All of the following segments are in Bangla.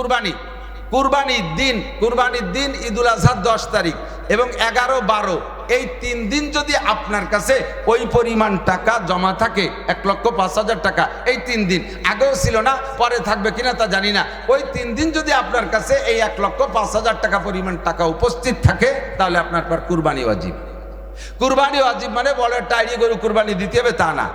কুরবানি কুরবানির দিন ঈদুল আজহার 10 তারিখ এবং 11-12 এই 3 দিন যদি আপনার কাছে ওই পরিমাণ টাকা জমা থাকে 1,05,000 টাকা, এই 3 দিন আগেও ছিল না, পরে থাকবে কিনা তা জানি না, ওই 3 দিন যদি আপনার কাছে এই 1,05,000 টাকা পরিমাণ টাকা উপস্থিত থাকে তাহলে আপনার পর কুরবানি ওয়াজিব। কুরবানি ওয়াজিব মানে বলে টাইরি গরু কুরবানি দিতে হবে তা না।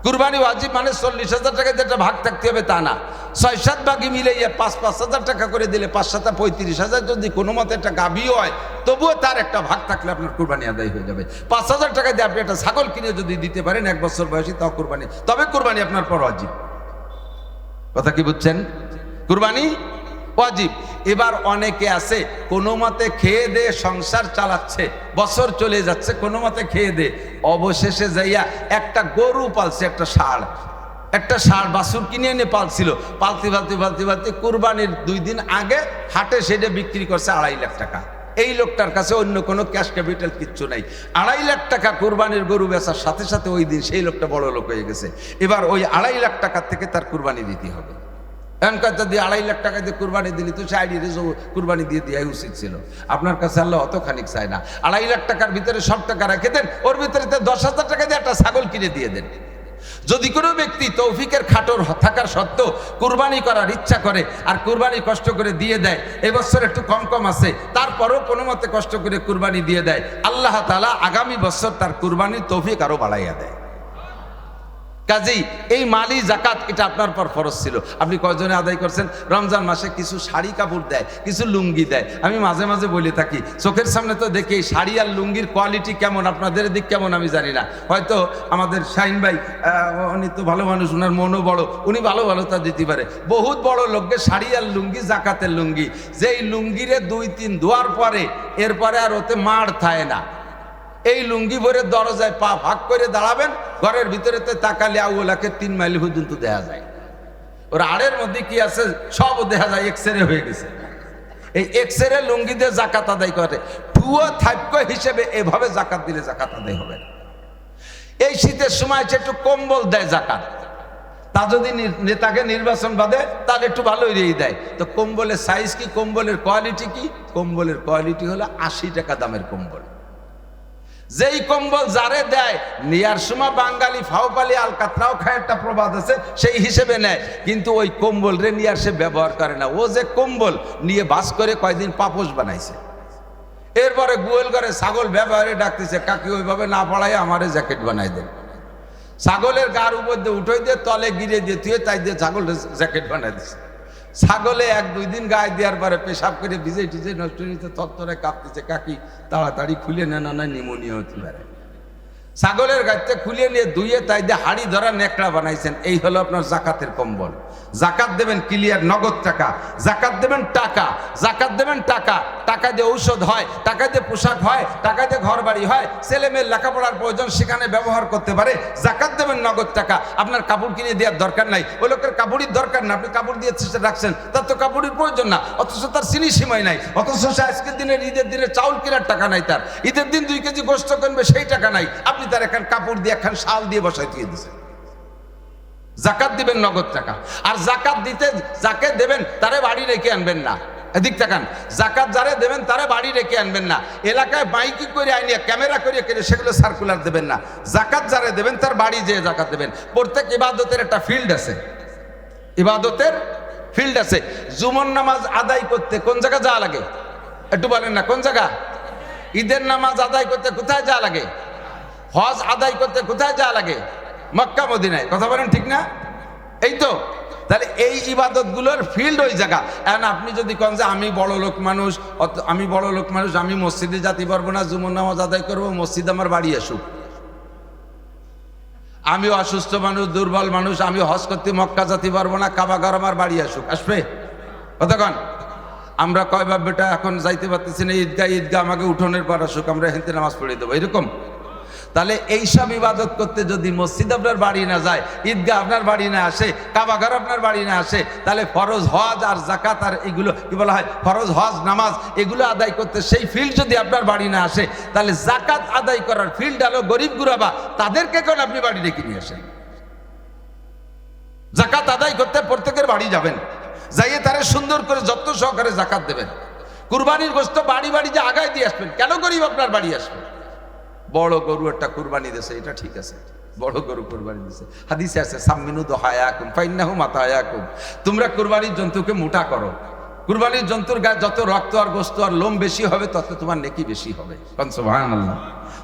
কুরবানি ওয়াজিব মানে 40,000 টাকা যেটা ভাগ থাকতে হবে তা না। 6-7 ভাগে মিলে 5,000 টাকা করে দিলে 5-7 35,000 যদি কোনো মতে একটা গাভী হয় তবুও তার একটা ভাগ থাকলে আপনার কুরবানি আদায় হয়ে যাবে। 5,000 টাকা দিয়ে আপনি একটা ছাগল কিনে যদি দিতে পারেন 1 বছর বয়সী, তাও কুরবানি, তবে কুরবানি আপনার পর ওয়াজিব। কথা কি বুঝছেন? কুরবানি ওয়াজিব। এবার অনেকে আছে কোনো মতে খেয়ে দে সংসার চালাচ্ছে, বছর চলে যাচ্ছে কোনো মতে খেয়ে দে, অবশেষে যাইয়া একটা গরু পালছে, একটা ষাঁড় বাছুর কিনে এনে পালছিল, পালতে কুরবানির 2 দিন আগে হাটে সেটা বিক্রি করছে 2.5 লাখ টাকা। এই লোকটার কাছে অন্য কোনো ক্যাশ ক্যাপিটাল কিচ্ছু নাই। 2.5 লাখ টাকা কুরবানির গরু বেচার সাথে সাথে ওই দিন সেই লোকটা বড় লোক হয়ে গেছে। এবার ওই 2.5 লাখ টাকার থেকে তার কুরবানি দিতে হবে। এখনকার যদি 2.5 লাখ টাকা দিয়ে কুরবানি দিলি তো সাইডে কুরবানি দিয়ে দেওয়াই উচিত ছিল। আপনার কাছে আল্লাহ অত খানিক চায় না। 2.5 লাখ টাকার ভিতরে সব টাকা রেখে দেন, ওর ভিতরে 10,000 টাকা দিয়ে একটা ছাগল কিনে দিয়ে দেন। যদি কোনো ব্যক্তি তৌফিকের খাটোর থাকার সত্ত্বেও কুরবানি করার ইচ্ছা করে আর কুরবানি কষ্ট করে দিয়ে দেয়, এবছর একটু কম আছে তারপরও কোনো মতে কষ্ট করে কুরবানি দিয়ে দেয়, আল্লাহ তাআলা আগামী বছর তার কুরবানির তৌফিক আরো বাড়াইয়া দেয়। কাজেই এই মালি জাকাত এটা আপনার পর ফরজ ছিল। আপনি কয়জনে আদায় করছেন? রমজান মাসে কিছু শাড়ি কাপড় দেয়, কিছু লুঙ্গি দেয়। আমি মাঝে মাঝে বলে থাকি, চোখের সামনে তো দেখি এই শাড়ি আর লুঙ্গির কোয়ালিটি কেমন, আপনাদের দিক কেমন আমি জানি না। হয়তো আমাদের শাহিন ভাই উনি তো ভালো মানুষ, ওনার মনও বড়, উনি ভালো তা দিতে পারে। বহুত বড় লোককে শাড়ি আর লুঙ্গি, জাকাতের লুঙ্গি, যেই লুঙ্গিরে 2-3 ধোয়ার পরে এরপরে আর ওতে মাড় থাকে না। এই লুঙ্গি ভরে দরজায় পা ভাগ করে দাঁড়াবেন, ঘরের ভিতরে তাকালে আউলাকে 3 মাইল পর্যন্ত দেখা যায়। ওর আড়ের মধ্যে কি আছে সব দেখা যায়, এক্সরে হয়ে গেছে। এই এক্সরে লুঙ্গি দিয়ে জাকাত আদায় করে, ভুয়ো থাক্য হিসেবে এভাবে জাকাত দিলে জাকাত আদায় হবে। এই শীতের সময় একটু কম্বল দেয় জাকাত, তা যদি নেতাকে নির্বাচন বাদে তাহলে একটু ভালোই রেই দেয়। তো কম্বলের সাইজ কি, কম্বলের কোয়ালিটি কি? কম্বলের কোয়ালিটি হলো 80 টাকা দামের কম্বল। যেই কম্বল যারে দেয় নেয়ার সময় বাঙালি ফাওপালি আলকাতরাও খায়, একটা প্রবাদ আছে, সেই হিসেবে নেয়, কিন্তু ওই কম্বল রে নিয়ে আর সে ব্যবহার করে না। ও যে কম্বল নিয়ে বাস করে কয়দিন পাপোশ বানাইছে, এরপরে গোয়াল ঘরে ছাগল ব্যবহারে ডাকতেছে, কাকি ওইভাবে না পড়াই আমারে জ্যাকেট বানাই দেন। ছাগলের গার উপর দিয়ে উঠে দিয়ে তলে গিরে দিয়ে তুই তাই দিয়ে ছাগল জ্যাকেট বানাই দিছে। ছাগলে 1-2 দিন গায়ে দেওয়ার পরে পেশাব করে ভিজে টিজে নষ্ট হয়েছে, তত্তরে কাঁপতেছে, কাকি তাড়াতাড়ি খুলে নেন, না নিউমোনিয়া হতে পারে। ছাগলের গাছটা খুলে নিয়ে ধুয়ে তাই দিয়ে হাড়ি ধরা নেকড়া বানাইছেন। এই হলো আপনার জাকাতের কম্বল। জাকাত দেবেন ক্লিয়ার নগদ টাকা, জাকাত দেবেন টাকা, জাকাত দেবেন টাকা। টাকা দিয়ে ঔষধ হয়, টাকা দিয়ে পোশাক হয়, টাকা দিয়ে ঘর বাড়ি হয়, ছেলে মেয়ের লেখাপড়ার প্রয়োজন সেখানে ব্যবহার করতে পারে। জাকাত দেবেন নগদ টাকা। আপনার কাপড় কিনে দেওয়ার দরকার নাই, ওই লোকের কাপড়ের দরকার না, আপনি কাপড় দিয়ে রাখছেন, তার তো কাপড়ের প্রয়োজন না, অথচ তার চিনি সীমাই নাই, অথচ সে আজকের দিনের ঈদের দিনে চাউল কেনার টাকা নাই, তার ঈদের দিন 2 কেজি গোস্ত কিনবে সেই টাকা নাই, আপনি তার এখন কাপড় দিয়ে এখন শাল দিয়ে বসাই দিয়ে দিচ্ছেন। জাকাত দিবেন নগদ টাকা। আর জাকাত দিতে যাকে দেবেন তারে বাড়ি রেখে আনবেন না। এদিক তাকান, জাকাত যারে দেবেন তারে বাড়ি রেখে আনবেন না। এলাকায় মাইকিং করে আইনিয়া ক্যামেরা করে সেগুলো সার্কুলার দেবেন না। জাকাত যারে দেবেন তার বাড়ি যেয়ে জাকাত দেবেন। প্রত্যেক ইবাদতের একটা ফিল্ড আছে, ইবাদতের ফিল্ড আছে। জুমার নামাজ আদায় করতে কোন জায়গা যাওয়া লাগে একটু বলেন না, কোন জায়গা? ঈদের নামাজ আদায় করতে কোথায় যাওয়া লাগে? হজ আদায় করতে কোথায় যাওয়া লাগে? মক্কা মদিনায়। কথা বলেন ঠিক না? এই তো, তাহলে এই ইবাদতগুলোর ফিল্ড ওই জায়গা। এখন আপনি যদি কোন যে আমি বড় লোক মানুষ, আমি মসজিদে যেতে পারবো না, জুমার নামাজ আদায় করবো, মসজিদ আমার বাড়ি আসুক। আমি অসুস্থ মানুষ, দুর্বল মানুষ, আমি হজ করতে মক্কা যেতে পারবো না, কাবাঘর আমার বাড়ি আসুক, আসবে? কতক্ষণ আমরা কয় বাপ বেটা এখন যাইতে পারতেছি না ঈদগাহ আমাকে উঠোনের পর আসুক, আমরা হেনতে নামাজ পড়ে দেবো, এরকম? তাহলে এইসব ইবাদত করতে যদি মসজিদ আপনার বাড়ি না যায়, ঈদগাহ আপনার বাড়ি না আসে, কাবাঘর আপনার বাড়ি না আসে, তাহলে ফরজ হজ আর জাকাত আর এগুলো কি বলা হয়, ফরজ হজ নামাজ এগুলো আদায় করতে সেই ফিল্ড যদি আপনার বাড়ি না আসে, তাহলে জাকাত আদায় করার ফিল্ড হলো গরিব গুরাবা, তাদেরকে কোন আপনি বাড়ি রেখে নিয়ে আসেন। জাকাত আদায় করতে প্রত্যেকের বাড়ি যাবেন, যাইয়ে তারে সুন্দর করে যত্ন সহকারে যাকাত দেবেন। কুরবানির গোশত বাড়ি বাড়ি যে আগায় দিয়ে আসবেন। কেন গরিব আপনার বাড়ি আসবে? বড় গরু একটা কুরবানি দিয়েছে, এটা ঠিক আছে, বড় গরু কুরবানি দিয়েছে। হাদিসে আছে সাম্মিনু দুহায়াকুম ফাইন্নাহু মাতায়াকুম, তোমরা কুরবানির জন্তুকে মোটা করো। কুরবানির জন্তুর গায়ে যত রক্ত আর গোশত আর লোম বেশি হবে তত তোমার নেকি বেশি হবে। সুবহানাল্লাহ।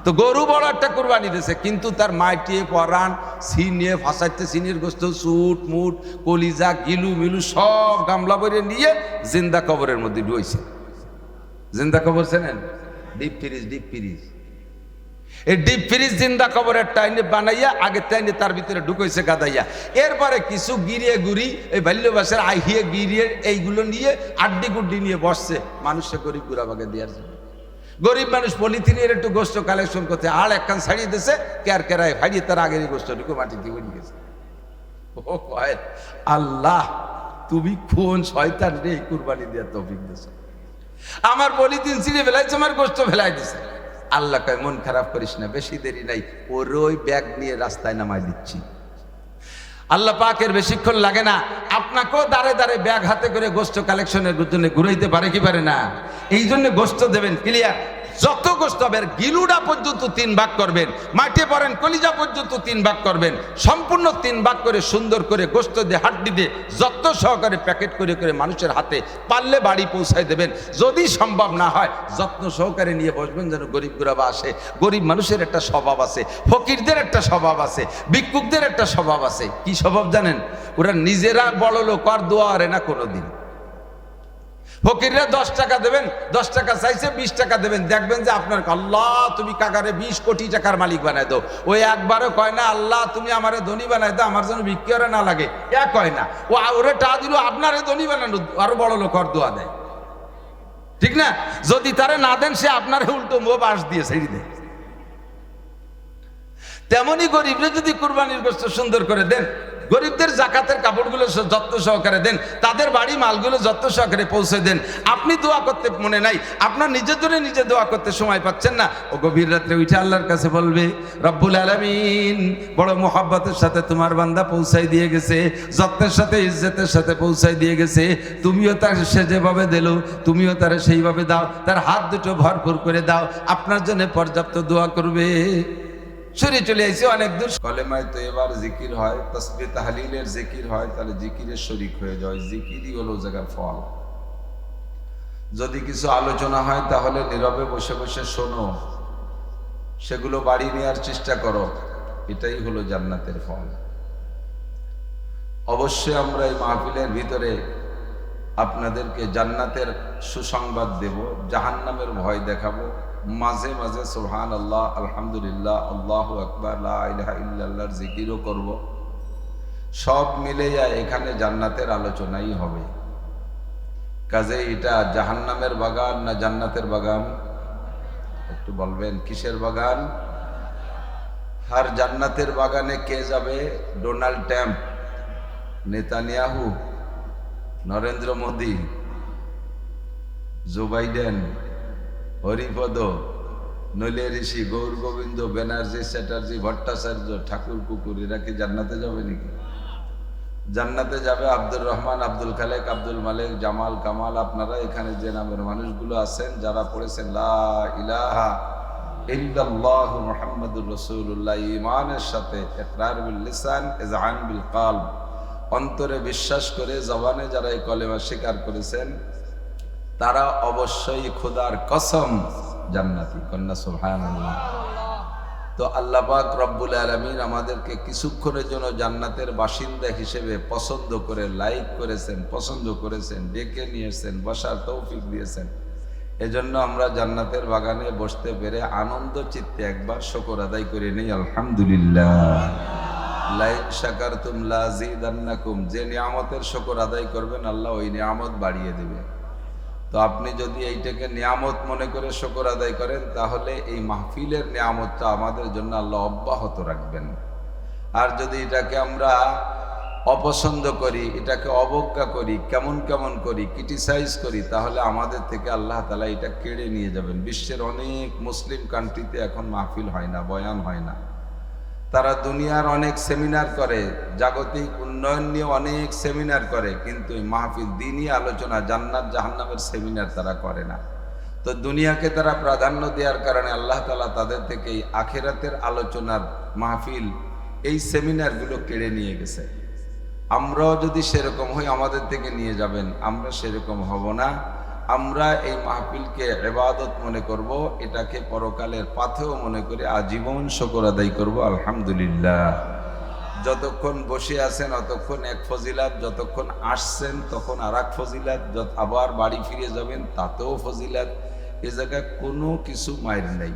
তো গরু বড় একটা কুরবানি দিয়েছে, কিন্তু তার মাটিয়ে পরান সিনিয়ে ফাঁসাইতে, সিনির গোশত সুট মুট কলিজা গিলু মিলু সব গামলা ভরে নিয়ে জিন্দা কবরের মধ্যে ডুইছে। জিন্দা কবর চেনেন? ডিপ ফ্রিজ, ডিপ ফ্রিজ, এই ডিপ ফ্রিজ জিন্দা কবরের টাইনে বানাইয়া আগের টাইনে তার ভিতরে ঢুকাইছে গাদাইয়া। এরপরে কিছু গিরিয়ে গুড়ি এই বাল্যবাসের আহিয়ে গিরিয়ে এইগুলো নিয়ে আড্ডি গুড্ডি নিয়ে বসছে মানুষে গরিব গুড়াবাগে দেওয়ার জন্য। গরিব মানুষ পলিথিনের একটু গোস্ত কালেকশন করতে আর একখান ছাড়িয়ে দিয়েছে, কেয়ার কেরায় ফাড়িয়ে তার আগের গোস্ত ঢুকে মাটি দিয়ে উঠে গেছে। ও কয় আল্লাহ তুমি কোন শয়তান রে কুরবানি দেওয়ার তৌফিক দিয়েছো? আমার পলিথিন ছিঁড়ে ফেলাইছে, আমার গোস্ত ফেলাই দিছে। আল্লাহ কয় মন খারাপ করিস না, বেশি দেরি নাই, ওর ওই ব্যাগ নিয়ে রাস্তায় নামাই দিচ্ছি। আল্লাহ পাকের বেশিক্ষণ লাগে না, আপনাকেও দাঁড়ে দাঁড়ে ব্যাগ হাতে করে গোস্ত কালেকশনের জন্য ঘুরাইতে পারে কি পারে না? এই জন্য গোস্ত দেবেন ক্লিয়ার, যত গোস্ত হবে গিলুডা পর্যন্ত 3 ভাগ করবেন, মাঠে পড়েন কলিজা পর্যন্ত 3 ভাগ করবেন, সম্পূর্ণ 3 ভাগ করে সুন্দর করে গোস্ত দিয়ে হাড্ডি দিয়ে যত্ন সহকারে প্যাকেট করে করে মানুষের হাতে পারলে বাড়ি পৌঁছায় দেবেন। যদি সম্ভব না হয় যত্ন সহকারে নিয়ে বসবেন, যেন গরিব গুরাবা আসে। গরিব মানুষের একটা স্বভাব আছে, ফকিরদের একটা স্বভাব আছে, ভিক্ষুকদের একটা স্বভাব আছে। কি স্বভাব জানেন? ওরা নিজেরা বড় লোক আর দোয়া আরে না কোনোদিন। ফকিররা 10 টাকা দেবেন, 10 টাকা চাইছে 20 টাকা দেবেন, দেখবেন যে আপনার আল্লাহ তুমি কাকারে 20 কোটি টাকার মালিক বানায় দাও। ওই একবারও কয় না আল্লাহ তুমি আমারে ধনী বানায় দাও, আমার যেন বিক্রি করে না লাগে, কয় না। ও ওরে টা দিল আপনারে ধনী বানানো, আরো বড় লোক আর দোয়া দেয়, ঠিক না? যদি তারে না দেন সে আপনারে উল্টো মোহ বাস দিয়ে ছেড়ে দেয়। তেমনি গরিবরা যদি কুরবানির গোশত সুন্দর করে দেন, গরিবদের জাকাতের কাপড়গুলো যত্ন সহকারে দেন, তাদের বাড়ি মালগুলো যত্ন সহকারে পৌঁছে দেন। আপনি দোয়া করতে মনে নাই, আপনার নিজের জন্য নিজে দোয়া করতে সময় পাচ্ছেন না, ও গভীর রাত্রে উঠে আল্লাহর কাছে বলবে রব্বুল আলামিন বড় মোহাব্বতের সাথে তোমার বান্দা পৌঁছাই দিয়ে গেছে, যত্নের সাথে ইজ্জতের সাথে পৌঁছাই দিয়ে গেছে, তুমিও তার সে যেভাবে দিল তুমিও তার সেইভাবে দাও, তার হাত দুটো ভরপুর করে দাও, আপনার জন্য পর্যাপ্ত দোয়া করবে। সরে চলে আইছে অনেক দূর, কলেমায় তো এবার জিকির হয়, তাসবিহ তাহলিলের জিকির হয়, তাহলে জিকিরের শরীক হয়ে যায়। জিকিরই হলো জায়গার ফল। যদি কিছু আলোচনা হয় তাহলে নীরবে বসে বসে শোনো, সেগুলো বাড়ি নেওয়ার চেষ্টা করো, এটাই হলো জান্নাতের ফল। অবশ্যই আমরা এই মাহফিলের ভিতরে আপনাদেরকে জান্নাতের সুসংবাদ দেব, জাহান্নামের ভয় দেখাবো, মাঝে মাঝে সুবহানাল্লাহ আলহামদুলিল্লাহ আল্লাহু আকবার লা ইলাহা ইল্লাল্লাহর জিকিরও করব। সব মিলে এখানে জান্নাতের আলোচনাই হবে। কাজে এটা জাহান্নামের বাগান না জান্নাতের বাগান? একটু বলবেন কিসের বাগান? আর জান্নাতের বাগানে কে যাবে? Donald Trump, Netanyahu, Narendra Modi, Joe Biden, Haripada, নইলে ঋষি, গৌর গোবিন্দ, ব্যানার্জি, চ্যাটার্জি, ভট্টাচার্য, ঠাকুর কুকুর, এরা কি জান্নাতে যাবে নাকি? জান্নাতে যাবে আব্দুর রহমান, আব্দুল খালেক, আব্দুল মালিক, জামাল, কামাল। আপনারা এখানে যে নামের মানুষগুলো আছেন, যারা পড়েছেন লা ইলাহা ইল্লাল্লাহু মুহাম্মাদুর রাসূলুল্লাহ, ঈমানের সাথে ইকরার বিল লিসান, ইযআন বিল কলব, অন্তরে বিশ্বাস করে জবানে যারা এই কলেমা স্বীকার করেছেন, তারা অবশ্যই খোদার কসম জান্নাতি। কন্যা সুবহানাল্লাহ। তো আল্লাহ পাক রব্বুল আলামিন আমাদেরকে কিছুক্ষণের জন্য জান্নাতের বাসিন্দা হিসেবে পছন্দ করে লাইক করেছেন, পছন্দ করেছেন, ডেকে নিয়েছেন, বসার তৌফিক দিয়েছেন। এজন্য আমরা জান্নাতের বাগানে বসতে পেরে আনন্দ চিত্তে একবার শুকর আদায় করে নেই আলহামদুলিল্লাহ। লাইন শাকারতুম লাযিদান্নাকুম, যে নিয়ামতের শুকর আদায় করবেন আল্লাহ ওই নিয়ামত বাড়িয়ে দেবে। তো আপনি যদি এইটাকে নিয়ামত মনে করে শুকর আদায় করেন, তাহলে এই মাহফিলের নিয়ামতটা আমাদের জন্য আল্লাহ অব্যাহত রাখবেন। আর যদি এটাকে আমরা অপছন্দ করি, এটাকে অবজ্ঞা করি, কেমন কেমন করি, ক্রিটিসাইজ করি, তাহলে আমাদের থেকে আল্লাহ তাআলা এটা কেড়ে নিয়ে যাবেন। বিশ্বের অনেক মুসলিম কান্ট্রিতে এখন মাহফিল হয় না, বয়ান হয় না। তারা দুনিয়ার অনেক সেমিনার করে, জাগতিক উন্নয়ন নিয়ে অনেক সেমিনার করে, কিন্তু মাহফিল দ্বীনি আলোচনা, জান্নাত জাহান্নামের সেমিনার তারা করে না। তো দুনিয়াকে তারা প্রাধান্য দেওয়ার কারণে আল্লাহ তাআলা তাদের থেকে এই আখিরাতের আলোচনার মাহফিল, এই সেমিনারগুলো কেড়ে নিয়ে গেছে। আমরাও যদি সেরকম হই, আমাদের থেকে নিয়ে যাবেন, আমরা সেরকম হব না। আমরা এই মাহফিলকে ইবাদত মনে করব, এটাকে পরকালের পাথেও মনে করে আজীবন শুকর আদায় করব। আলহামদুলিল্লাহ। যতক্ষণ বসে আছেন অতক্ষণ এক ফজিলাত, যতক্ষণ আসছেন তখন আর এক ফজিলাত, আবার বাড়ি ফিরে যাবেন তাতেও ফজিলাত। এ জায়গায় কোনো কিছু মায়ের নেই।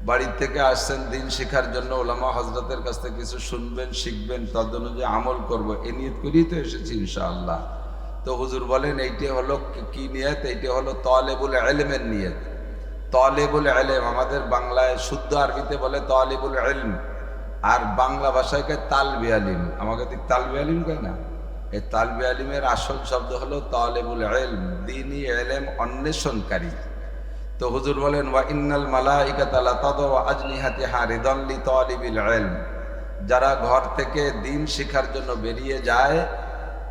বাড়ির থেকে আসছেন দিন শেখার জন্য, ওলামা হজরতের কাছ থেকে কিছু শুনবেন, শিখবেন, তদ অনুযায়ী আমল করব, এ নিয়ত করেই তো এসেছি ইনশাআল্লাহ। তো হুজুর বলেন এইটা হলো কি নিয়ত? এইটা হলো তালেবুল ইলমের নিয়ত। তালেবুল ইলম আমাদের বাংলায় শুদ্ধ আরবিতে বলে তালেবুল ইলম, আর বাংলা ভাষায় কয় তালবে আলিম। আমাকে ঠিক তালবে আলিম কয় না। এই তালবে আলিমের আসল শব্দ হলো তালেবুল ইলম, দ্বীনি ইলম অন্বেষণকারী। তো হুজুর বলেন ওয়া ইন্নাল মালাইকাতা লা তাদউ আজনিহাতিহা রিদান লিতালিবিল ইলম। যারা ঘর থেকে দ্বীন শেখার জন্য বেরিয়ে যায়,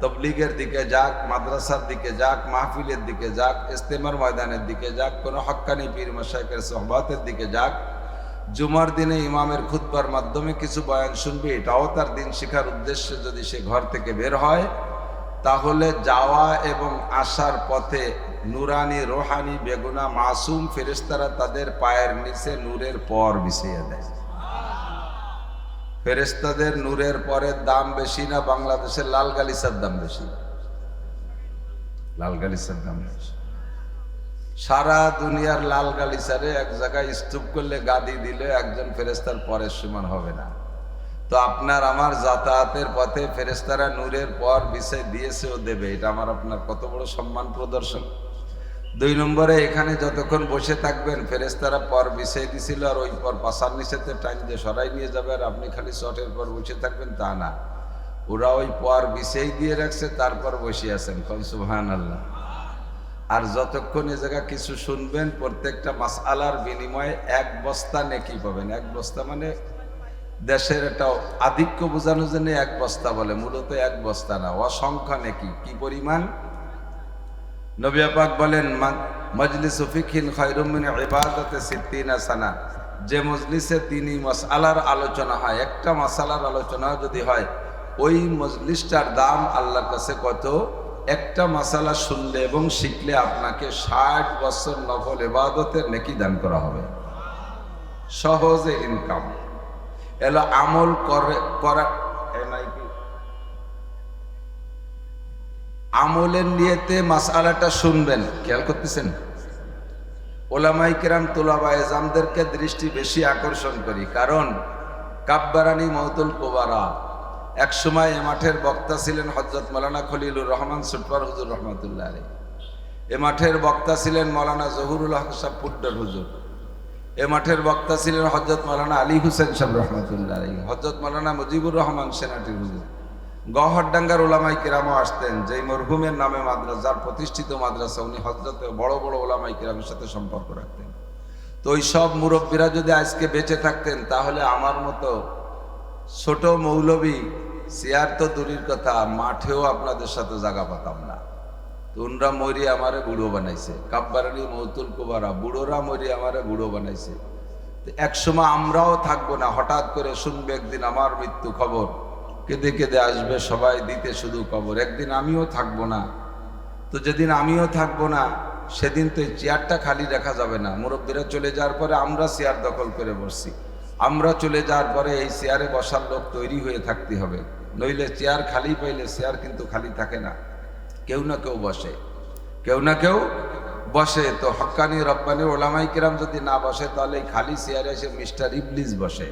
তবলিগের দিকে যাক, মাদ্রাসার দিকে যাক, মাহফিলের দিকে যাক, ইজতেমার ময়দানের দিকে যাক, কোনো হক্কানি পীর মাশায়েখের সোহবতের দিকে যাক, জুমার দিনে ইমামের খুতবার মাধ্যমে কিছু বয়ান শুনবে, এটাও তার দিন শেখার উদ্দেশ্যে যদি সে ঘর থেকে বের হয়, তাহলে যাওয়া এবং আসার পথে নুরানি, রোহানি, বেগুনা, মাসুম ফেরেশতারা তাদের পায়ের নিচে নূরের পর বিছিয়ে দেয়। ফেরেশতাদের নূরের পরের দাম বেশি না বাংলাদেশের লাল গালিচার দাম বেশি? লাল গালিচার দাম বেশি। সারা দুনিয়ার লাল গালিচারে এক জায়গায় স্তূপ করলে, গাদি দিলে একজন ফেরেশতার পরের সমান হবে না। তো আপনার আমার যাতায়াতের পথে ফেরেশতারা নূরের পর বিছাই দিয়েছে ও দেবে, এটা আমার আপনার কত বড় সম্মান প্রদর্শন। 2 নম্বরে, এখানে যতক্ষণ বসে থাকবেন ফেরেশতারা পর বিছাই দিছিল, আর ওই পর পাশার নিচেতে টাইম দিয়ে সরাই নিয়ে যাবে, আর আপনি খালি চটের পর বসে থাকবেন তা না। ওরা ওই পর বিছাই দিয়ে রাখছে, তারপর বসে আছেন। সুবহানাল্লাহ। আর যতক্ষণ এ জায়গা কিছু শুনবেন, প্রত্যেকটা মাসআলার বিনিময়ে 1 বস্তা নেকি পাবেন। 1 বস্তা মানে দেশের একটা আধিক্য বোঝানোর জন্য 1 বস্তা বলে, মূলত 1 বস্তা না, অসংখ্য নেকি। কি পরিমাণ? নবী পাক বলেন মাজলিসু ফিকহিন খায়রুম মিন ইবাদাতি 60 সানা। যে মজলিসে দ্বীনি মাসআলার আলোচনা হয়, একটা মাসআলার আলোচনা যদি হয়, ওই মজলিসটার দাম আল্লাহর কাছে কত? একটা মাসালা শুনলে এবং শিখলে আপনাকে 60 বছর নফল ইবাদতের নেকি দান করা হবে। সহজে ইনকাম। এলো আমল করা আমলের নিয়তে মাসআলাটা শুনবেন। খেয়াল করতেছেন? ওলামায়ে কেরাম তুলাবায়ে জামদেরকে দৃষ্টি বেশি আকর্ষণ করি, কারণ কাব্বারানি মওতুল কুবারা। এক সময় এ মাঠের বক্তা ছিলেন হযরত মাওলানা খলিলুর রহমান সুটপার হুজুর রহমাতুল্লাহ আলাইহি। এ মাঠের বক্তা ছিলেন মাওলানা জহুরুল হক সাহেব পুড্ডার হুজুর। এ মাঠের বক্তা ছিলেন হযরত মাওলানা আলী হোসেন সাহেব রহমাতুল্লাহ আলাইহি, হযরত মাওলানা মুজিবুর রহমান সেনাটির হুজুর। গহরডাঙ্গার ওলামায়ে কেরামও আসতেন। যেই মরহুমের নামে মাদ্রাসা, যার প্রতিষ্ঠিত মাদ্রাসা, উনি হযরত বড় বড় ওলামায়ে কেরামের সাথে সম্পর্ক রাখতেন। তো ওই সব মুরব্বীরা যদি আজকে বেঁচে থাকতেন, তাহলে আমার মতো ছোট মৌলবী চেয়ার তো দূরের কথা, মাঠেও আপনাদের সাথে জায়গা পাতাম না। তো উনরা মরি আমারে বুড়ো বানাইছে। কাব্বারানি মওতুল কুবারা, বুড়োরা মরি আমারে বুড়ো বানাইছে। তো একসময় আমরাও থাকবো না, হঠাৎ করে শুনবে একদিন আমার মৃত্যু খবর, কেঁদে কেঁদে আসবে সবাই দিতে শুধু খবর। একদিন আমিও থাকবো না। তো যেদিন আমিও থাকবো না, সেদিন তো এই চেয়ারটা খালি রাখা যাবে না। মুরব্বীরা চলে যাওয়ার পরে আমরা চেয়ার দখল করে বসছি। আমরা চলে যাওয়ার পরে এই চেয়ারে বসার লোক তৈরি হয়ে থাকতে হবে, নইলে চেয়ার খালি পাইলে চেয়ার কিন্তু খালি থাকে না, কেউ না কেউ বসে, কেউ না কেউ বসে। তো হক্কানি রব্বানি ওলামায়ে কেরাম যদি না বসে, তাহলে এই খালি চেয়ারে এসে মিস্টার ইবলিস বসে।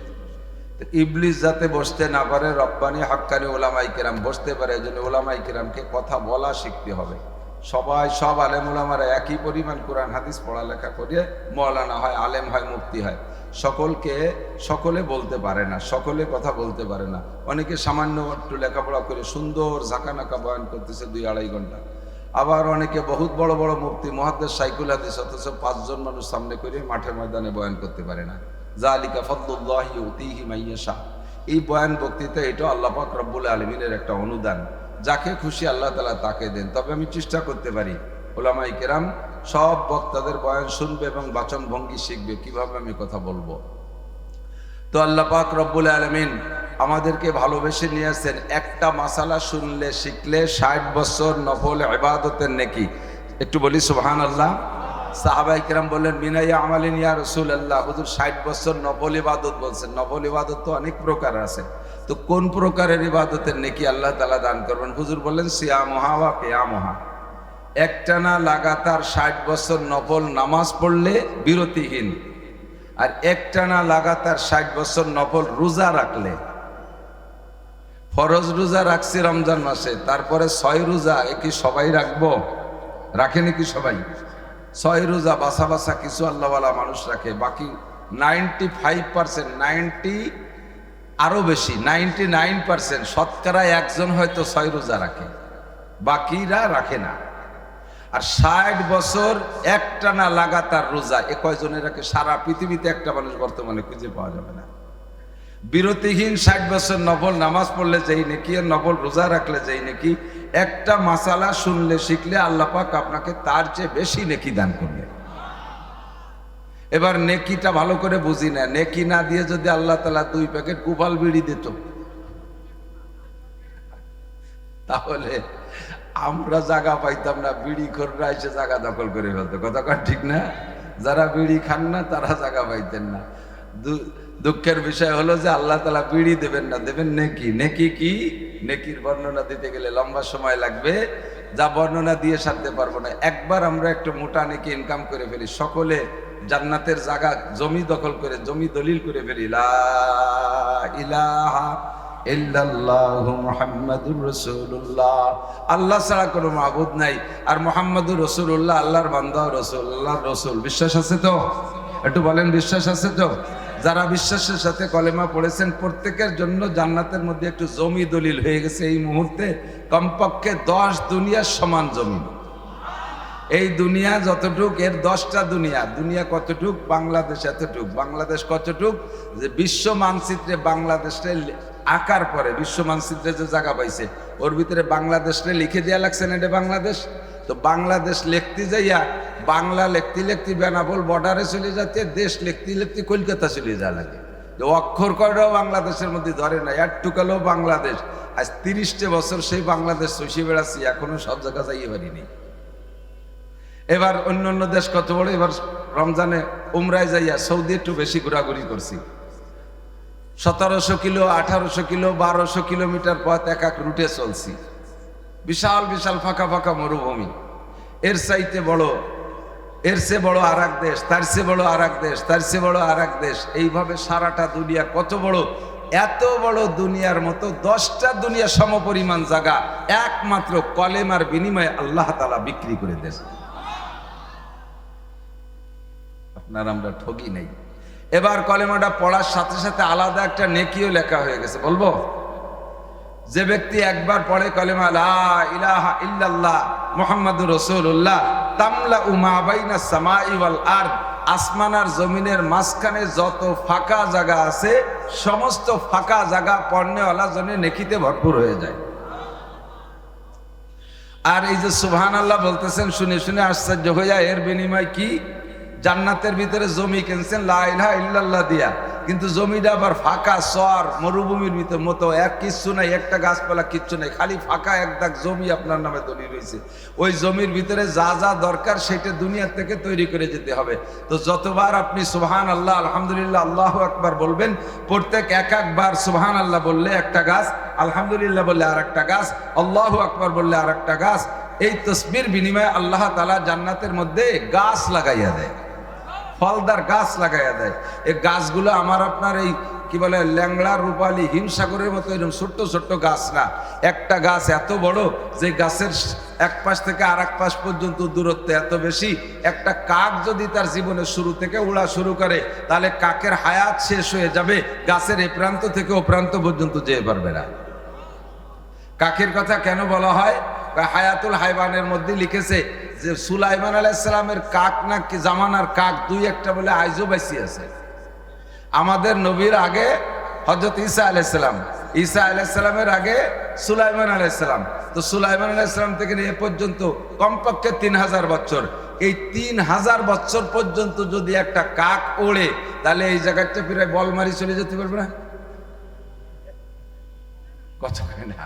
তো ইবলিস যাতে বসতে না পারে, রব্বানি হক্কানি ওলামায়ে কেরাম বসতে পারে। এই জন্য ওলামায়ে কেরামকে কথা বলা শিখতে হবে। সবাই, সব আলেম ওলামারা একই পরিমাণ কোরআন হাদিস পড়ালেখা করে মৌলানা হয়, আলেম হয়, মুফতি হয়। সকলে বলতে পারে না, সকলে কথা বলতে পারে না। অনেকে সামান্য একটু লেখাপড়া করে সুন্দর ঝাঁকানাকা বয়ান করতেছে 2-2.5 ঘন্টা। আবার অনেকে বহুত বড় বড় মুফতি, মুহাদ্দিস, শাইখুল হাদিস, অথচ 5 জন মানুষ সামনে করে মাঠে ময়দানে বয়ান করতে পারে না। যালিকা ফাদলুল্লাহি ইউতিহি মান ইয়াশা। এই বয়ান বক্তৃতা এটা আল্লাহ পাক রব্বুল আলামিনের একটা অনুদান। যাকে খুশি আল্লাহ তাআলা তাকে দেন। তবে আমি চেষ্টা করতে পারি উলামায়ে কেরাম সব বক্তাদের বয়ান শুনবে এবং বাচন ভঙ্গি শিখবে কিভাবে আমি কথা বলবো। তো আল্লাহ পাক রব্বুল আলামিন আমাদেরকে ভালোবেসে নিয়েছেন। একটা মাসালা শুনলে শিখলে 60 বছর নফল ইবাদতের নেকি। একটু বলি সুবহানাল্লাহ। সাহাবায়ে কেরাম বললেন মিনাইয়া আমালিন ইয়া রাসূলুল্লাহ, হুজুর 60 বছর নফল ইবাদত বলছেন। নফল ইবাদত তো অনেক প্রকার আছে, তো কোন প্রকারের ইবাদতের নেকি আল্লাহ তাআলা দান করবেন? হুজুর বললেন সিয়ামুহা ওয়া কিয়ামুহা, একটানা লাগাতার 60 বছর নফল নামাজ পড়লে বিরতিহীন, আর একটানা লাগাতার 60 বছর নফল রোজা রাখলে। ফরজ রোজা রাখছি রমজান মাসে, তারপরে 6 রোজা কি সবাই রাখবো? রাখে নাকি সবাই? 6 রোজা বাসা বাসা কিছু আল্লাহওয়ালা মানুষ রাখে, বাকি 95%, 90 আরো বেশি 99% শতকরা একজন হয়তো 6 রোজা রাখে, বাকিরা রাখে না। আর 60 বছর একটানা লাগাতার রোজা এ কয়জনের রাখে? সারা পৃথিবীতে একটা মানুষ বর্তমানে খুঁজে পাওয়া যাবে না। বিরতিহীন 60 বছর নফল নামাজ পড়লে যেই নেকি, আর নফল রোজা রাখলে যেই নেকি, একটা মাসালা শুনলে শিখলে আল্লাহ পাক আপনাকে তার চেয়ে বেশি নেকি দান করবে। এবার নেকিটা ভালো করে বুঝি না। নেকি না দিয়ে যদি আল্লাহ তাআলা 2 প্যাকেট কুপাল বিড়ি দিত, তাহলে আমরা জায়গা পাইতাম না, বিড়ি খোররা এসে জায়গা দখল করে ফেলতো। কথা কর ঠিক না? যারা বিড়ি খান না তারা জায়গা পাইতেন না। দুঃখের বিষয় হলো যে আল্লাহ তাআলা বিড়ি দেবেন না, দেবেন নেকি। নেকি কি? নেকির বর্ণনা দিতে গেলে লম্বা সময় লাগবে, যা বর্ণনা দিয়ে সারতে পারবো না। একবার আমরা একটু মোটা নেকি ইনকাম করে ফেলি, সকলে জান্নাতের জায়গা জমি দখল করে, জমি দলিল করে ফেলি, লা ইলাহা ইল্লাল্লাহু মুহাম্মাদুর রাসূলুল্লাহ, আল্লাহ ছাড়া কোনো মাবুদ নাই, আর মুহাম্মাদুর রাসূলুল্লাহ আল্লাহর বান্দা, রাসূল, আল্লাহর রাসূল। বিশ্বাস আছে তো? একটু বলেন বিশ্বাস আছে তো? যারা বিশ্বাসের সাথে কলেমা পড়েছেন প্রত্যেকের জন্য জান্নাতের মধ্যে একটু জমি দলিল হয়ে গেছে এই মুহূর্তে, কমপক্ষে 10 দুনিয়ার সমান জমি। এই দুনিয়া যতটুক, এর 10টা দুনিয়া। দুনিয়া কতটুক? বাংলাদেশ এতটুক। বাংলাদেশ কতটুক? যে বিশ্ব মানচিত্রে বাংলাদেশে আকার পরে, বিশ্ব মানচিত্রে যে জায়গা পাইছে ওর ভিতরে বাংলাদেশে লিখে দেওয়া লাগছে না, এটা বাংলাদেশ। তো বাংলাদেশ লিখতে যাইয়া বাংলা লিখতে লিখতে বেনাপোল বর্ডারে চলে যাচ্ছে, দেশ লিখতে লিখতে কলকাতা চলে যাওয়া লাগে। অক্ষর কয়টাও বাংলাদেশের মধ্যে ধরে না, একটুকালেও বাংলাদেশ। আজ 30টে বছর সেই বাংলাদেশ চষে বেড়াচ্ছি, এখনো সব জায়গা যাইয়ে পারিনি। এবার অন্য অন্য দেশ কত বড়, এবার রমজানে উমরায় যাইয়া সৌদি একটু বেশি ঘোরাঘুরি করছি। 1700 কিলো, 1800 কিলো, 1200 কিলোমিটার পথ এক এক রুটে চলছি। বিশাল বিশাল ফাঁকা ফাঁকা মরুভূমি। এর চাইতে বড়, এর চেয়ে বড় আর এক দেশ, তার চেয়ে বড় আর এক দেশ, তার চেয়ে বড় আর এক দেশ। এইভাবে সারাটা দুনিয়া কত বড়। এত বড় দুনিয়ার মতো 10টা দুনিয়া সমপরিমাণ জায়গা একমাত্র কলেমার বিনিময়ে আল্লাহ তাআলা বিক্রি করে দিয়েছে। আপনার আমরা ঠগি নেই। এবার কলেমাটা পড়ার সাথে সাথে আলাদা একটা নেকিও লেখা হয়ে গেছে। বলবো, যে ব্যক্তি একবার পড়ে কলেমা লা ইলাহা ইল্লাল্লাহ মুহাম্মাদুর রাসূলুল্লাহ, তামলাউ মা বাইনাস সামাই ওয়াল আরদ, আসমান আর জমিনের মাঝখানে যত ফাঁকা জায়গা আছে সমস্ত ফাঁকা জায়গা পড়নেওয়ালা জন্য নেকিতে ভরপুর হয়ে যায়। আর এই যে সুবহানাল্লাহ বলতেছেন, শুনে শুনে আশ্চর্য হয়ে যায়। এর বিনিময় কি? জান্নাতের ভিতরে জমি কিনছেন লা ইলাহা ইল্লাল্লাহ দিয়া, কিন্তু জমিটা আবার ফাঁকা, চর মরুভূমির ভিতর মতো, এক কিচ্ছু নাই, একটা গাছপালা কিচ্ছু নাই, খালি ফাঁকা এক দাগ জমি আপনার নামে দলিল রয়েছে। ওই জমির ভিতরে যা যা দরকার সেটা দুনিয়া থেকে তৈরি করে যেতে হবে। তো যতবার আপনি সুবহানাল্লাহ, আলহামদুলিল্লাহ, আল্লাহু আকবার বলবেন, প্রত্যেক এক একবার সুবহানাল্লাহ বললে একটা গাছ, আলহামদুলিল্লাহ বললে আর একটা গাছ, আল্লাহু আকবার বললে আর একটা গাছ। এই তসবির বিনিময়ে আল্লাহ তাআলা জান্নাতের মধ্যে গাছ লাগাইয়া দেয়, ফলদার গাছ লাগাইয়া দেয়। এই গাছগুলো আমার আপনার এই কি বলে ল্যাংড়া রূপালী হিমসাগরের মতো এরকম ছোট্ট ছোট্ট গাছ না। একটা গাছ এত বড় যে গাছের এক পাশ থেকে আর এক পাশ পর্যন্ত দূরত্ব এত বেশি, একটা কাক যদি তার জীবনের শুরু থেকে উড়া শুরু করে তাহলে কাকের হায়াত শেষ হয়ে যাবে, গাছের এ প্রান্ত থেকে ও প্রান্ত পর্যন্ত যেতে পারবে না। কাকের কথা কেন বলা হয়? হায়াতুল হাইবানের মধ্যে লিখেছে যে সুলাইমান আলাইহিস সালামের কাক না কি জামানার কাক দুই একটা বলে আইজও বেশি আছে। আমাদের নবীর আগে হযরত ঈসা আলাইহিস সালাম, ঈসা আলাইহিস সালামের আগে সুলাইমান আলাইহিস সালাম। তো সুলাইমান আলাইহিস সালাম থেকে নিয়ে এ পর্যন্ত কমপক্ষে 3000 বছর। এই 3000 বছর পর্যন্ত যদি একটা কাক ওড়ে, তাহলে এই জায়গাটা প্রায় বলমারি চলে যেতে পারবে না? কত না,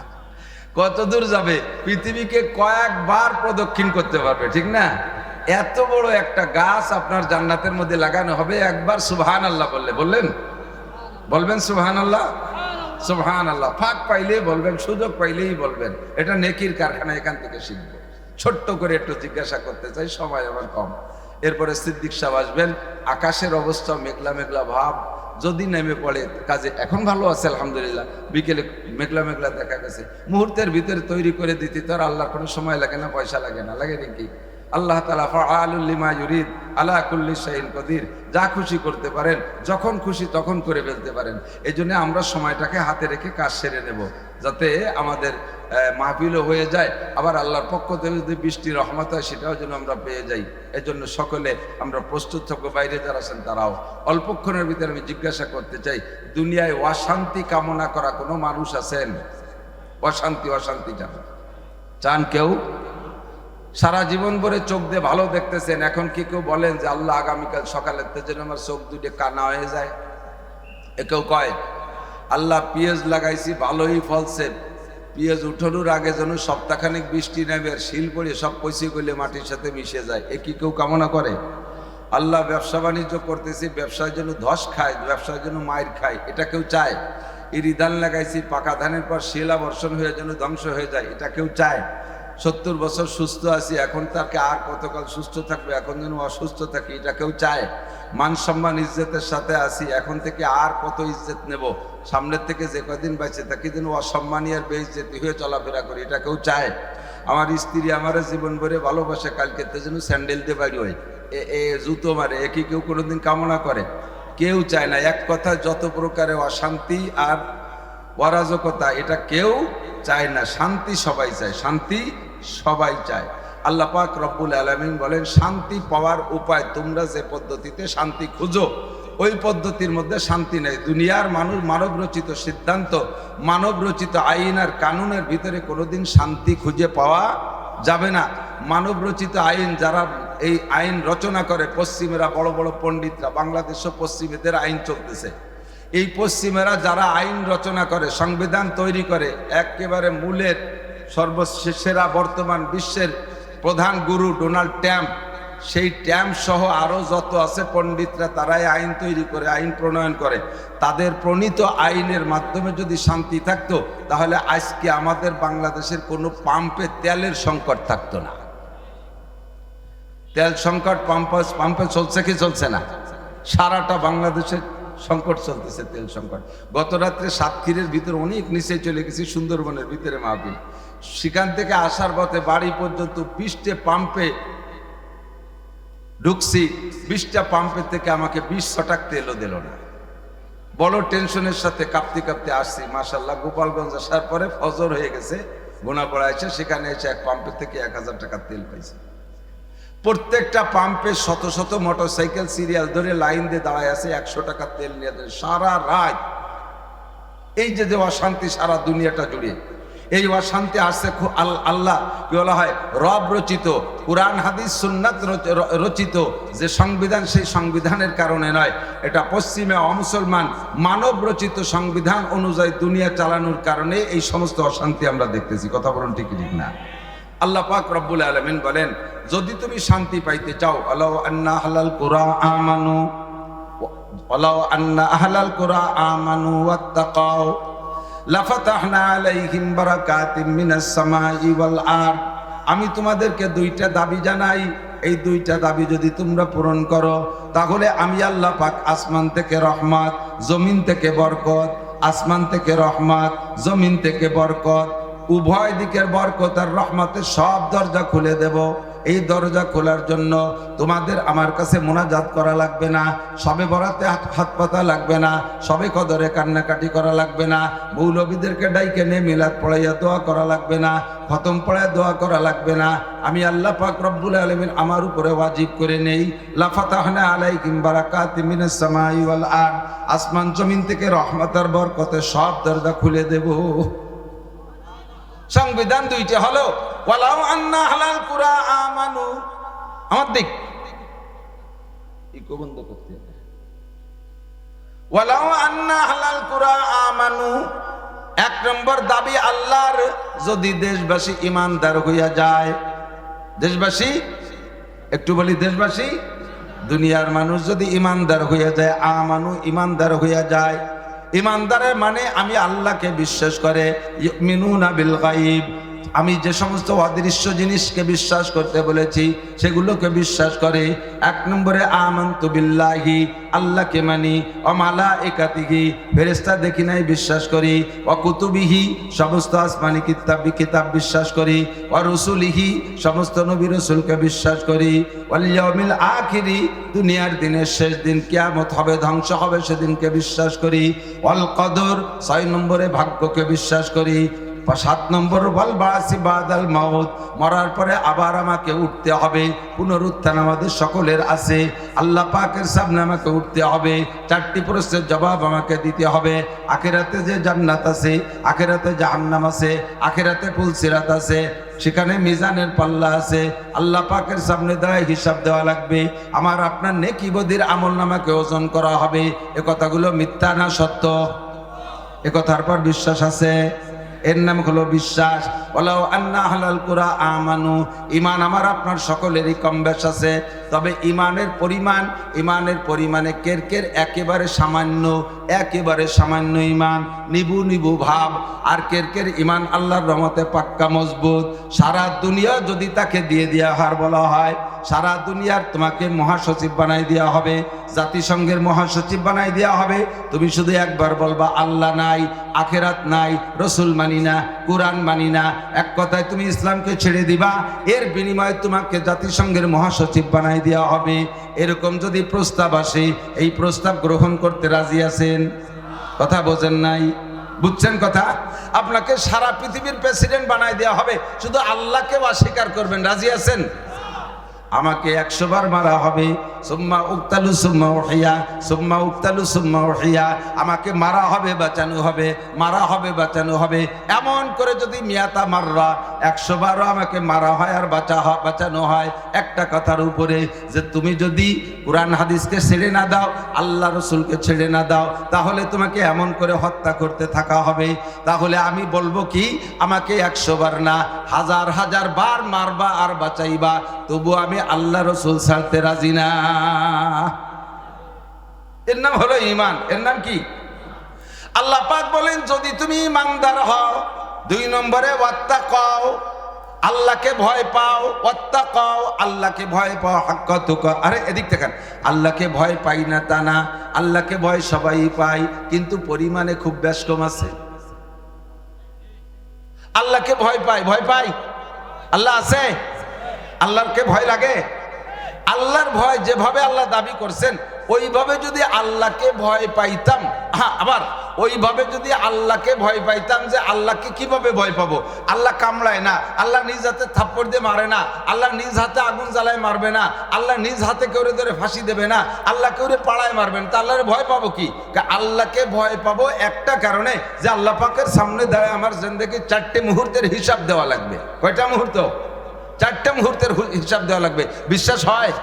কত দূর যাবে? পৃথিবীকে কয়েকবার প্রদক্ষিণ করতে পারবে, ঠিক না? এত বড় একটা গাছ আপনার জান্নাতের মধ্যে লাগানো হবে। একবার সুবহানাল্লাহ বলবেন সুবহানাল্লাহ, সুবহানাল্লাহ। ফাঁক পাইলেই বলবেন, সুযোগ পাইলেই বলবেন। এটা নেকির কারখানা, এখান থেকে শিখবো। ছোট্ট করে একটু জিজ্ঞাসা করতে চাই, সময় আমার কম। এরপরে সিদ্দিক সাহেব আসবেন। আকাশের অবস্থা মেঘলা মেঘলা ভাব, যদি নেমে পড়ে কাজে এখন ভালো আছে আলহামদুলিল্লাহ। বিকেলে মেঘলা মেঘলা দেখা গেছে, মুহূর্তের ভিতরে তৈরি করে দিতে তো আর আল্লাহর কোনো সময় লাগে না, পয়সা লাগে না, লাগে নাকি? আল্লাহ তাআলা ফাআলুল লিমা ইউরিদ আলা কুল্লি শাইইন কদির, যা খুশি করতে পারেন, যখন খুশি তখন করে ফেলতে পারেন। এই জন্য আমরা সময়টাকে হাতে রেখে কাজ সেরে নেব, যাতে আমাদের মাহফিলও হয়ে যায়, আবার আল্লাহর পক্ষ থেকে যদি বৃষ্টি রহমত হয় সেটাও যেন আমরা পেয়ে যাই। এজন্য সকলে আমরা প্রস্তুত থাকবো। বাইরে যারা আছেন তারাও। অল্পক্ষণের ভিতরে আমি জিজ্ঞাসা করতে চাই, দুনিয়ায় অশান্তি কামনা করা কোনো মানুষ আছেন? অশান্তি চান কেউ? সারা জীবন ভরে চোখ দিয়ে ভালো দেখতেছেন, এখন কি কেউ বলেন যে আল্লাহ আগামীকাল সকালের যেন আমার চোখ দুটো কানা হয়ে যায়? এ কেউ কয়? আল্লাহ পেঁয়াজ লাগাইছি ভালোই ফলছে, পেঁয়াজ উঠানোর আগে যেন সপ্তাহখানেক বৃষ্টি নেবে আর শিল পড়ে সব পয়সা করলে মাটির সাথে মিশে যায়, এ কি কেউ কামনা করে? আল্লাহ ব্যবসা বাণিজ্য করতেছি, ব্যবসার জন্য ধস খায়, ব্যবসার জন্য মায়ের খায়, এটা কেউ চায়? ইরি ধান লাগাইছি, পাকা ধানের পর শিলা বর্ষণ হয়ে যেন ধ্বংস হয়ে যায়, এটা কেউ চায়? 70 বছর সুস্থ আছি, এখন তাকে আর কতকাল সুস্থ থাকবে, এখন যেন অসুস্থ থাকি, এটা কেউ চায়? মান সম্মান ইজ্জতের সাথে আছি, এখন থেকে আর কত ইজ্জত নেব, সামনের থেকে যে কদিন বাঁচে তাকে যেন অসম্মানী আর বেইজ্জতি হয়ে চলাফেরা করি, এটা কেউ চায়? আমার স্ত্রী আমার জীবন ভরে ভালোবাসে, কালকে যেন স্যান্ডেল দিয়ে বাড়ি হয়, এ জুতো মারে, এ কি কেউ কোনোদিন কামনা করে? কেউ চায় না। এক কথা, যত প্রকারের অশান্তি আর অরাজকতা এটা কেউ চায় না, শান্তি সবাই চায়, শান্তি সবাই চায়। আল্লাহ পাক রব্বুল আলামিন বলেন, শান্তি পাওয়ার উপায়, তোমরা যে পদ্ধতিতে শান্তি খুঁজো ওই পদ্ধতির মধ্যে শান্তি নেই। দুনিয়ার মানুষ মানব রচিত সিদ্ধান্ত, মানব রচিত আইন আর কানুনের ভিতরে কোনোদিন শান্তি খুঁজে পাওয়া যাবে না। মানব রচিত আইন, যারা এই আইন রচনা করে, পশ্চিমেরা, বড় বড় পণ্ডিতরা, বাংলাদেশও পশ্চিমেদের আইন চলতেছে, এই পশ্চিমেরা যারা আইন রচনা করে, সংবিধান তৈরি করে, একেবারে মূলের সর্বশেষেরা বর্তমান বিশ্বের প্রধান গুরু ডোনাল্ড ট্রাম্প, সেই ট্রাম্প সহ আরও যত আছে পণ্ডিতরা, তারাই আইন তৈরি করে, আইন প্রণয়ন করে। তাদের প্রণীত আইনের মাধ্যমে যদি শান্তি থাকতো, তাহলে আজকে আমাদের বাংলাদেশের কোনো পাম্পে তেলের সংকট থাকতো না। তেল সংকট পাম্পে চলছে কি চলছে না? সারাটা বাংলাদেশের সংকট চলতেছে, তেল সংকট। গত রাত্রে সাতক্ষীরের ভিতরে অনেক নিচে চলে গেছি, সুন্দরবনের ভিতরে মাহফিল, সেখান থেকে আসার পথে বাড়ি পর্যন্ত 20টে পাম্পে ঢুকছি, 20টা পাম্পের থেকে আমাকে 20 ছটাক তেলও দিল না। বড় টেনশনের সাথে কাঁপতে কাঁপতে আসছি। মাশাআল্লাহ, গোপালগঞ্জ আসার পরে ফজর হয়ে গেছে, গোনা পড়া আছে, সেখানে এসে এক পাম্পের থেকে 1000 টাকার তেল পাইছি। প্রত্যেকটা পাম্পে শত শত মোটরসাইকেল সিরিয়াল ধরে লাইন দিয়ে দাঁড়ায় আছে, 100 টাকার তেল নিয়ে সারা রাত। এই যে অশান্তি সারা দুনিয়াটা জুড়ে, এই অশান্তি আসছে আল্লাহ কি বলা হয়, রব রচিত, কুরআন হাদিস সুন্নাত রচিত যে সংবিধান, সেই সংবিধানের কারণে নয়, এটা পশ্চিমে অমুসলমান মানব রচিত সংবিধান অনুযায়ী দুনিয়া চালানোর কারণে এই সমস্ত অশান্তি আমরা দেখতেছি। কথা বলুন ঠিক ঠিক না? আল্লাহ পাক রব্বুল আলামিন বলেন, যদি তুমি শান্তি পাইতে চাও, আল্লাহ আন্না আহলাল কুরা আমানু, আল্লাহ আন্না আহলাল কুরা আমানু ওয়াত্তাকাও লাফাতাহনা আলাইহিম বারাকাতিম মিনাস সামাই ওয়াল আরদ। আমি তোমাদেরকে 2টা দাবি জানাই, এই 2টা দাবি যদি তোমরা পূরণ করো, তাহলে আমি আল্লাহ পাক আসমান থেকে রহমত, জমিন থেকে বরকত, আসমান থেকে রহমত, জমিন থেকে বরকত, উভয় দিকের বরকত আর রহমতের সব দরজা খুলে দেব। এই দরজা খোলার জন্য তোমাদের আমার কাছে মোনাজাত করা লাগবে না, সবে বরাতে হাত পাতা লাগবে না, সবে কদরে কান্নাকাটি করা লাগবে না, মৌলবীদেরকে ডাইকে নিয়ে মিলাদ পড়াইয়া দোয়া করা লাগবে না, খতম পড়ায় দোয়া করা লাগবে না। আমি আল্লাহ পাক রব্বুল আলামিন আমার উপরে ওয়াজিব করে নেই, লা ফাতাহনা আলাইকুম বারাকাতিম মিনাস সামাই ওয়াল আরদ, আসমান জমিন থেকে রহমতের বরকতে সব দরজা খুলে দেব। সংবিধান দুইটা হলো, ওয়ালাউ আন্না হালাল কুরা আমানু, আমার দিক ইকো বন্ধ করতে হবে, ওয়ালাউ আন্না হালাল কুরা আমানু। এক নম্বর দাবি আল্লাহর, যদি দেশবাসী ইমানদার হইয়া যায়, দেশবাসী একটু বলি, দেশবাসী দুনিয়ার মানুষ যদি ইমানদার হইয়া যায়, আমানু ইমানদার হইয়া যায়। ইমানদারের মানে আমি আল্লাহকে বিশ্বাস করে, ইউমিনুনা বিল গায়ব, আমি যে সমস্ত অদৃশ্য জিনিসকে বিশ্বাস করতে বলেছি সেগুলোকে বিশ্বাস করে। এক নম্বরে আমানতু বিল্লাহি, আল্লাহকে মানি, ও মালাইকাতিহি, ফেরেশতা দেখি নাই বিশ্বাস করি, ও কুতুবিহি, সমস্ত আসমানি কিতাব বিশ্বাস করি, ও রসুলিহি, সমস্ত নবী রসুলকে বিশ্বাস করি, ওয়াল ইয়াউমিল আখিরি, দুনিয়ার দিনের শেষ দিন কিয়ামত হবে, ধ্বংস হবে, সেদিনকে বিশ্বাস করি, ওয়াল কদর, 6 নম্বরে ভাগ্যকে বিশ্বাস করি, 7 নম্বর ওয়াল বাসি বাদাল মাউত, মরার পরে আবার আমাকে উঠতে হবে, পুনরুত্থান আমাদের সকলের আছে, আল্লাহ পাকের সামনে আমাকে উঠতে হবে, 4টি প্রশ্নের জবাব আমাকে দিতে হবে। আখিরাতে যে জান্নাত আছে, আখিরাতে জাহান্নাম আছে, আখিরাতে পুলসিরাত আছে, সেখানে মিজানের পাল্লা আছে, আল্লাহ পাকের সামনে দাঁড়ায় হিসাব দেওয়া লাগবে, আমার আপনার নেকি বদির আমল নামাকে ওজন করা হবে। এ কথাগুলো মিথ্যা না সত্য? এ কথার পর বিশ্বাস আছে, এর নাম হলো বিশ্বাস। ওয়ালাউ আন্না আহলাল কুরা আমানু, ঈমান আমার আপনার সকলেরই কম বেশ আছে, তবে ঈমানের পরিমাণে কের একেবারে সামান্য ঈমান, নিবু ভাব, আর কের ঈমান আল্লাহর রহমতে পাক্কা মজবুত। সারা দুনিয়া যদি তাকে দিয়ে দেওয়া হয়, বলা হয় সারা দুনিয়ার তোমাকে মহাসচিব বানাই দেওয়া হবে, জাতিসংঘের মহাসচিব বানাই দেওয়া হবে, তুমি শুধু একবার বলবা আল্লাহ নাই, আখেরাত নাই, রসুল মানি না, কোরআন মানি না, এক কথায় তুমি ইসলামকে ছেড়ে দিবা, এর বিনিময়ে তোমাকে জাতিসংঘের মহাসচিব বানাই দেওয়া হবে। এরকম যদি প্রস্তাব আসে, এই প্রস্তাব গ্রহণ করতে রাজি আছেন? কথা বোঝেন নাই? বুঝছেন কথা? আপনাকে সারা পৃথিবীর প্রেসিডেন্ট বানাই দেওয়া হবে, শুধু আল্লাহকে অস্বীকার করবেন, রাজি আছেন? আমাকে 100 বার মারা হবে, সুম্মা উক্তালু সুম্মা উহিয়া, সুম্মা উক্তালু সুম্মা উহিয়া, আমাকে মারা হবে বাঁচানো হবে, মারা হবে বাঁচানো হবে, এমন করে যদি মিয়াতা মাররা 100 বারও আমাকে মারা হয় আর বাঁচানো হয় একটা কথার উপরে, যে তুমি যদি কুরআন হাদিসকে ছেড়ে না দাও, আল্লাহ রসুলকে ছেড়ে না দাও, তাহলে তোমাকে এমন করে হত্যা করতে থাকা হবে। তাহলে আমি বলবো কি, আমাকে 100 বার না, হাজার বার মারবা আর বাঁচাইবা, তবু আমি আল্লাহ রসুল ছাড়তে রাজি না। এর নাম হলো ঈমান। এর নাম কি? আল্লাহ পাক বলেন যদি তুমি ঈমানদার হও, 2 নম্বরে ওয়াত্তাকাও, আল্লাহকে ভয় পাও, ওয়াত্তাকাও, আল্লাহকে ভয় পাও, হাক্কা তুকা। আরে এদিক দেখেন, আল্লাহকে ভয় পাই না তা না, আল্লাহকে ভয় সবাই পাই, কিন্তু পরিমাণে খুব বেশ কম আছে। আল্লাহকে ভয় পাই, আল্লাহ আছে? আল্লাহকে ভয় লাগে? আল্লাহর ভয় যেভাবে আল্লাহ দাবি করছেন ওইভাবে যদি আল্লাহকে ভয় পাইতাম, হ্যাঁ, আবার ওইভাবে যদি আল্লাহকে ভয় পাইতাম, যে আল্লাহকে কিভাবে ভয় পাবো? আল্লাহ কামড়ায় না, আল্লাহ নিজ হাতে থাপ্পড় দিয়ে মারে না, আল্লাহ নিজ হাতে আগুন জ্বালায় মারবে না, আল্লাহ নিজ হাতে কেউ ধরে ফাঁসি দেবে না, আল্লাহ কেউ পাড়ায় মারবেন, তা আল্লাহর ভয় পাবো কি? আল্লাহকে ভয় পাবো একটা কারণে, যে আল্লাহ পাকের সামনে দাঁড়ায় আমার জিন্দেগির 4টে মুহূর্তের হিসাব দেওয়া লাগবে। কয়টা মুহূর্ত? 4টে মুহূর্তের হিসাব দেওয়া লাগবে। বিশ্বাস হয়?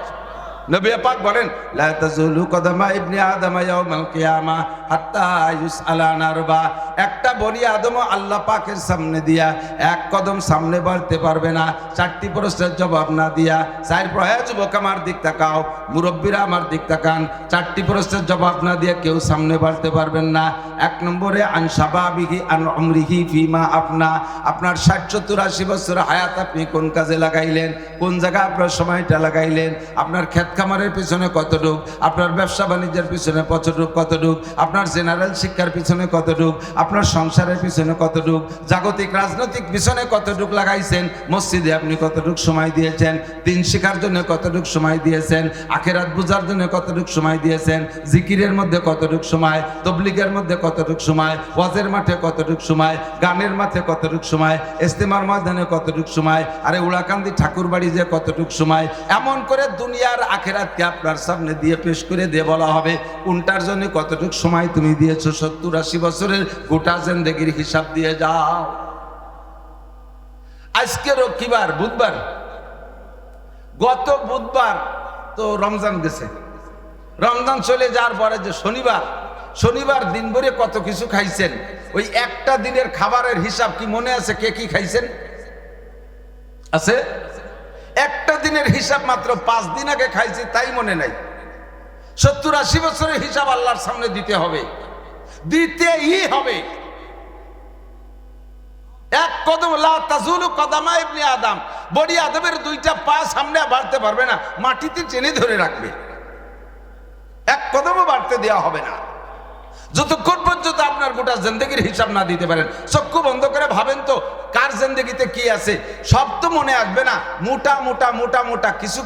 নবী পাক বলেন লা তাজুলু কদমা ইবনে আদম ইয়াউমাল কিয়ামা হাত্তা ইউসআলা আন আরবা। একটা বনি আদম আল্লাহ পাকের সামনে দিয়া 1 কদম সামনে বাড়তে পারবে না 4টি প্রশ্নের জবাব না দিয়া। 4 যুবক আমার দিক তাকাও, মুরব্বীরা আমার দিক তাকান, 4টি প্রশ্নের জবাব না দিয়ে কেউ সামনে বাড়তে পারবেন না। 1 নম্বরে আন শাবাবিহি আন উমরিহি ফিমা আপনা, আপনার 60-70-80 বছর হায়াত আপনি কোন কাজে লাগাইলেন, কোন জায়গায় আপনার সময়টা লাগাইলেন, আপনার ক্ষেত খামারের পিছনে কতটুক, আপনার ব্যবসা বাণিজ্যের পিছনে কতটুক, আপনার জেনারেল শিক্ষার পিছনে কতটুক, আপনার সংসারের পিছনে কতটুক, জাগতিক রাজনৈতিক পিছনে কতটুক লাগাইছেন, মসজিদে আপনি কতটুক সময় দিয়েছেন, দিন শেখার জন্য কতটুক সময় দিয়েছেন, আখিরাত বুঝার জন্য কতটুক সময় দিয়েছেন, জিকিরের মধ্যে কতটুক সময়, তবলিগের মধ্যে কতটুক সময়, ওয়াজের মাঠে কতটুক সময়, গানের মাঠে কতটুক সময়, ইস্তেমার ময়দানে কতটুক সময়, আরে উড়াকান্দি ঠাকুর বাড়ি যে কতটুক সময়, এমন করে দুনিয়ার আখিরাতকে আপনার সামনে দিয়ে পেশ করে দিয়ে বলা হবে কোনটার জন্য কতটুক সময় তুমি দিয়েছো। 70-80 বছরের গোটা জিন্দেগির হিসাব দিয়ে যাও। আজকে রবিবার, বুধবার, গত বুধবার তো রমজান গেছে, রমজান চলে যাওয়ার পরে যে শনিবার দিন ভরে কত কিছু খাইছেন, ওই একটা দিনের খাবারের হিসাব কি মনে আছে? কে কি খাইছেন আছে? একটা দিনের হিসাব মাত্র 5 দিন আগে খাইছি তাই মনে নাই। 70-80 বছরের হিসাব আল্লাহর সামনে দিতে হবে, দিতেই হবে। এক কদম লা তাজুলু কদামা ইবনে আদম, বড়ি আদমের 2টা পা সামনে বাড়তে পারবে না, মাটিতে টেনে ধরে রাখবে, এক কদমও বাড়তে দেওয়া হবে না যতক্ষণ পর্যন্ত আপনার গোটা জিন্দেগির হিসাব না দিতে পারেন। চক্ষু বন্ধ করে ভাবেন তো কার জিন্দেগিতে কি আছে, সব তো মনে আসবে না। মোটা কিছু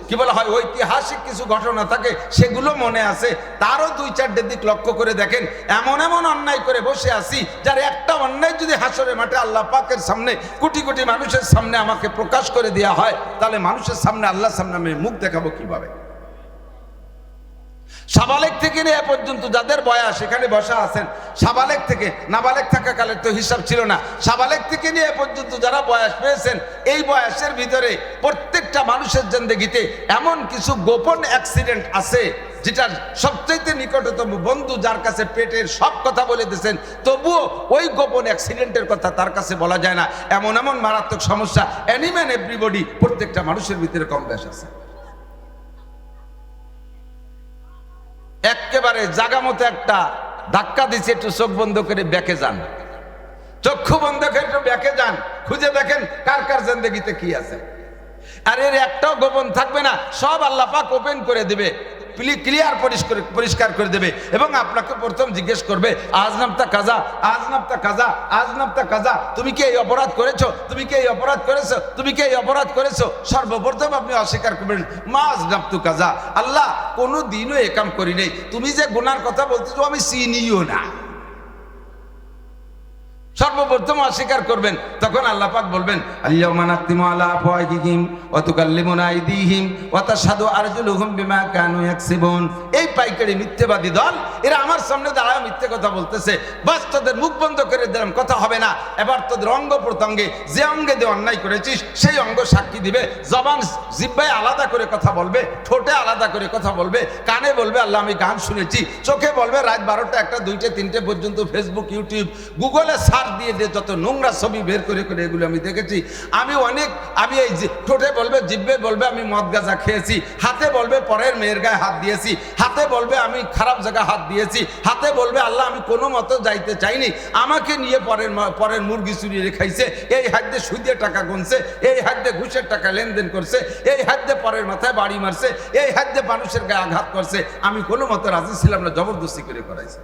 কি বলা হয় ঐতিহাসিক কিছু ঘটনা থাকে, সেগুলো মনে আছে। তারও 2-4টে দিক লক্ষ্য করে দেখেন, এমন অন্যায় করে বসে আছি যার একটা অন্যায় যদি হাসরের মাঠে আল্লাহ পাকের সামনে কোটি কোটি মানুষের সামনে আমাকে প্রকাশ করে দেওয়া হয়, তাহলে মানুষের সামনে আল্লাহর সামনে আমি মুখ দেখাবো কিভাবে? সাবালেক থেকে নিয়ে এ পর্যন্ত যাদের বয়স এখানে বসা আছেন, সাবালেক থেকে নাবালেক থাকাকালের তো হিসাব ছিল না, সাবালেক থেকে নিয়ে এ পর্যন্ত যারা বয়স পেয়েছেন, এই বয়সের ভিতরে প্রত্যেকটা মানুষের জিন্দেগিতে এমন কিছু গোপন অ্যাক্সিডেন্ট আছে যেটা সবচেয়ে নিকটতম বন্ধু যার কাছে পেটের সব কথা বলে দিয়েছেন, তবুও ওই গোপন অ্যাক্সিডেন্টের কথা তার কাছে বলা যায় না। এমন মারাত্মক সমস্যা অ্যানিম্যান এভরিবডি প্রত্যেকটা মানুষের ভিতরে কম বেশ আছে। একেবারে জাগা মতো একটা ধাক্কা দিচ্ছে, একটু চোখ বন্ধ করে ব্যাকে যান, চক্ষু বন্ধ করে একটু ব্যাকে যান, খুঁজে দেখেন কার জিন্দেগিতে কি আছে। আর এর একটাও গোপন থাকবে না, সব আল্লাহ পাক ওপেন করে দেবে, ক্লিয়ার পরিষ্কার করে দেবে। এবং আপনাকে প্রথম জিজ্ঞেস করবে আজ নামতা কাজা, আজ নামতা কাজা, আজ নামতা কাজা, তুমি কি এই অপরাধ করেছো, তুমি কি এই অপরাধ করেছো, তুমি কি এই অপরাধ করেছো? সর্বপ্রথম আপনি অস্বীকার করবেন মা আজ নামতু কাজা, আল্লাহ কোনো দিনও এ কাম করি নেই, তুমি যে গুনার কথা বলতেছো আমি চিনিও না, সর্বপ্রথম অস্বীকার করবেন। তখন আল্লাহ পাক বলবেন আল-ইয়াওমা নাখতিমু আলা আফওয়াহিহিম ওয়া তুকাল্লিমুনা আইদিহিম ওয়া তাশহাদু আরজুলুহুম বিমা কানু ইয়াকসিবুন। এই পাইকারি মিথ্যাবাদী দল, এরা আমার সামনে দাঁড়ায় মিথ্যে কথা বলতেছে, বাস তোদের মুখ বন্ধ করে দিলাম, কথা হবে না। এবার তোদের অঙ্গ প্রত্যঙ্গে যে অঙ্গে দিয়ে অন্যায় করেছিস সেই অঙ্গ সাক্ষী দিবে, জবান জিহ্বায় আলাদা করে কথা বলবে, ঠোঁটে আলাদা করে কথা বলবে, কানে বলবে আল্লাহ আমি গান শুনেছি, চোখে বলবে রাত 12টা 1টা 2টে 3টে পর্যন্ত ফেসবুক ইউটিউব গুগলে সার্চ দিয়ে যত নোংরা ছবি বের করে এগুলো আমি দেখেছি। আমি এই ঠোঁটে বলবে, জিহ্বে বলবে আমি মদ গাঁজা খেয়েছি, হাতে বলবে পরের মেয়ের গায়ে হাত দিয়েছি, হাতে বলবে আমি খারাপ জায়গায় হাত দিয়েছি, হাতে বলবে আল্লাহ আমি কোনো মতো যাইতে চাইনি, আমাকে নিয়ে পরের মুরগি চুরিয়ে খাইছে, এই হাত দিয়ে সুদের টাকা গুনছে, এই হাত দিয়ে ঘুষের টাকা লেনদেন করছে, এই হাত দিয়ে পরের মাথায় বাড়ি মারছে, এই হাত দিয়ে মানুষের গায়ে আঘাত করছে, আমি কোনো মতো রাজি ছিলাম না, জবরদস্তি করে করাইছে।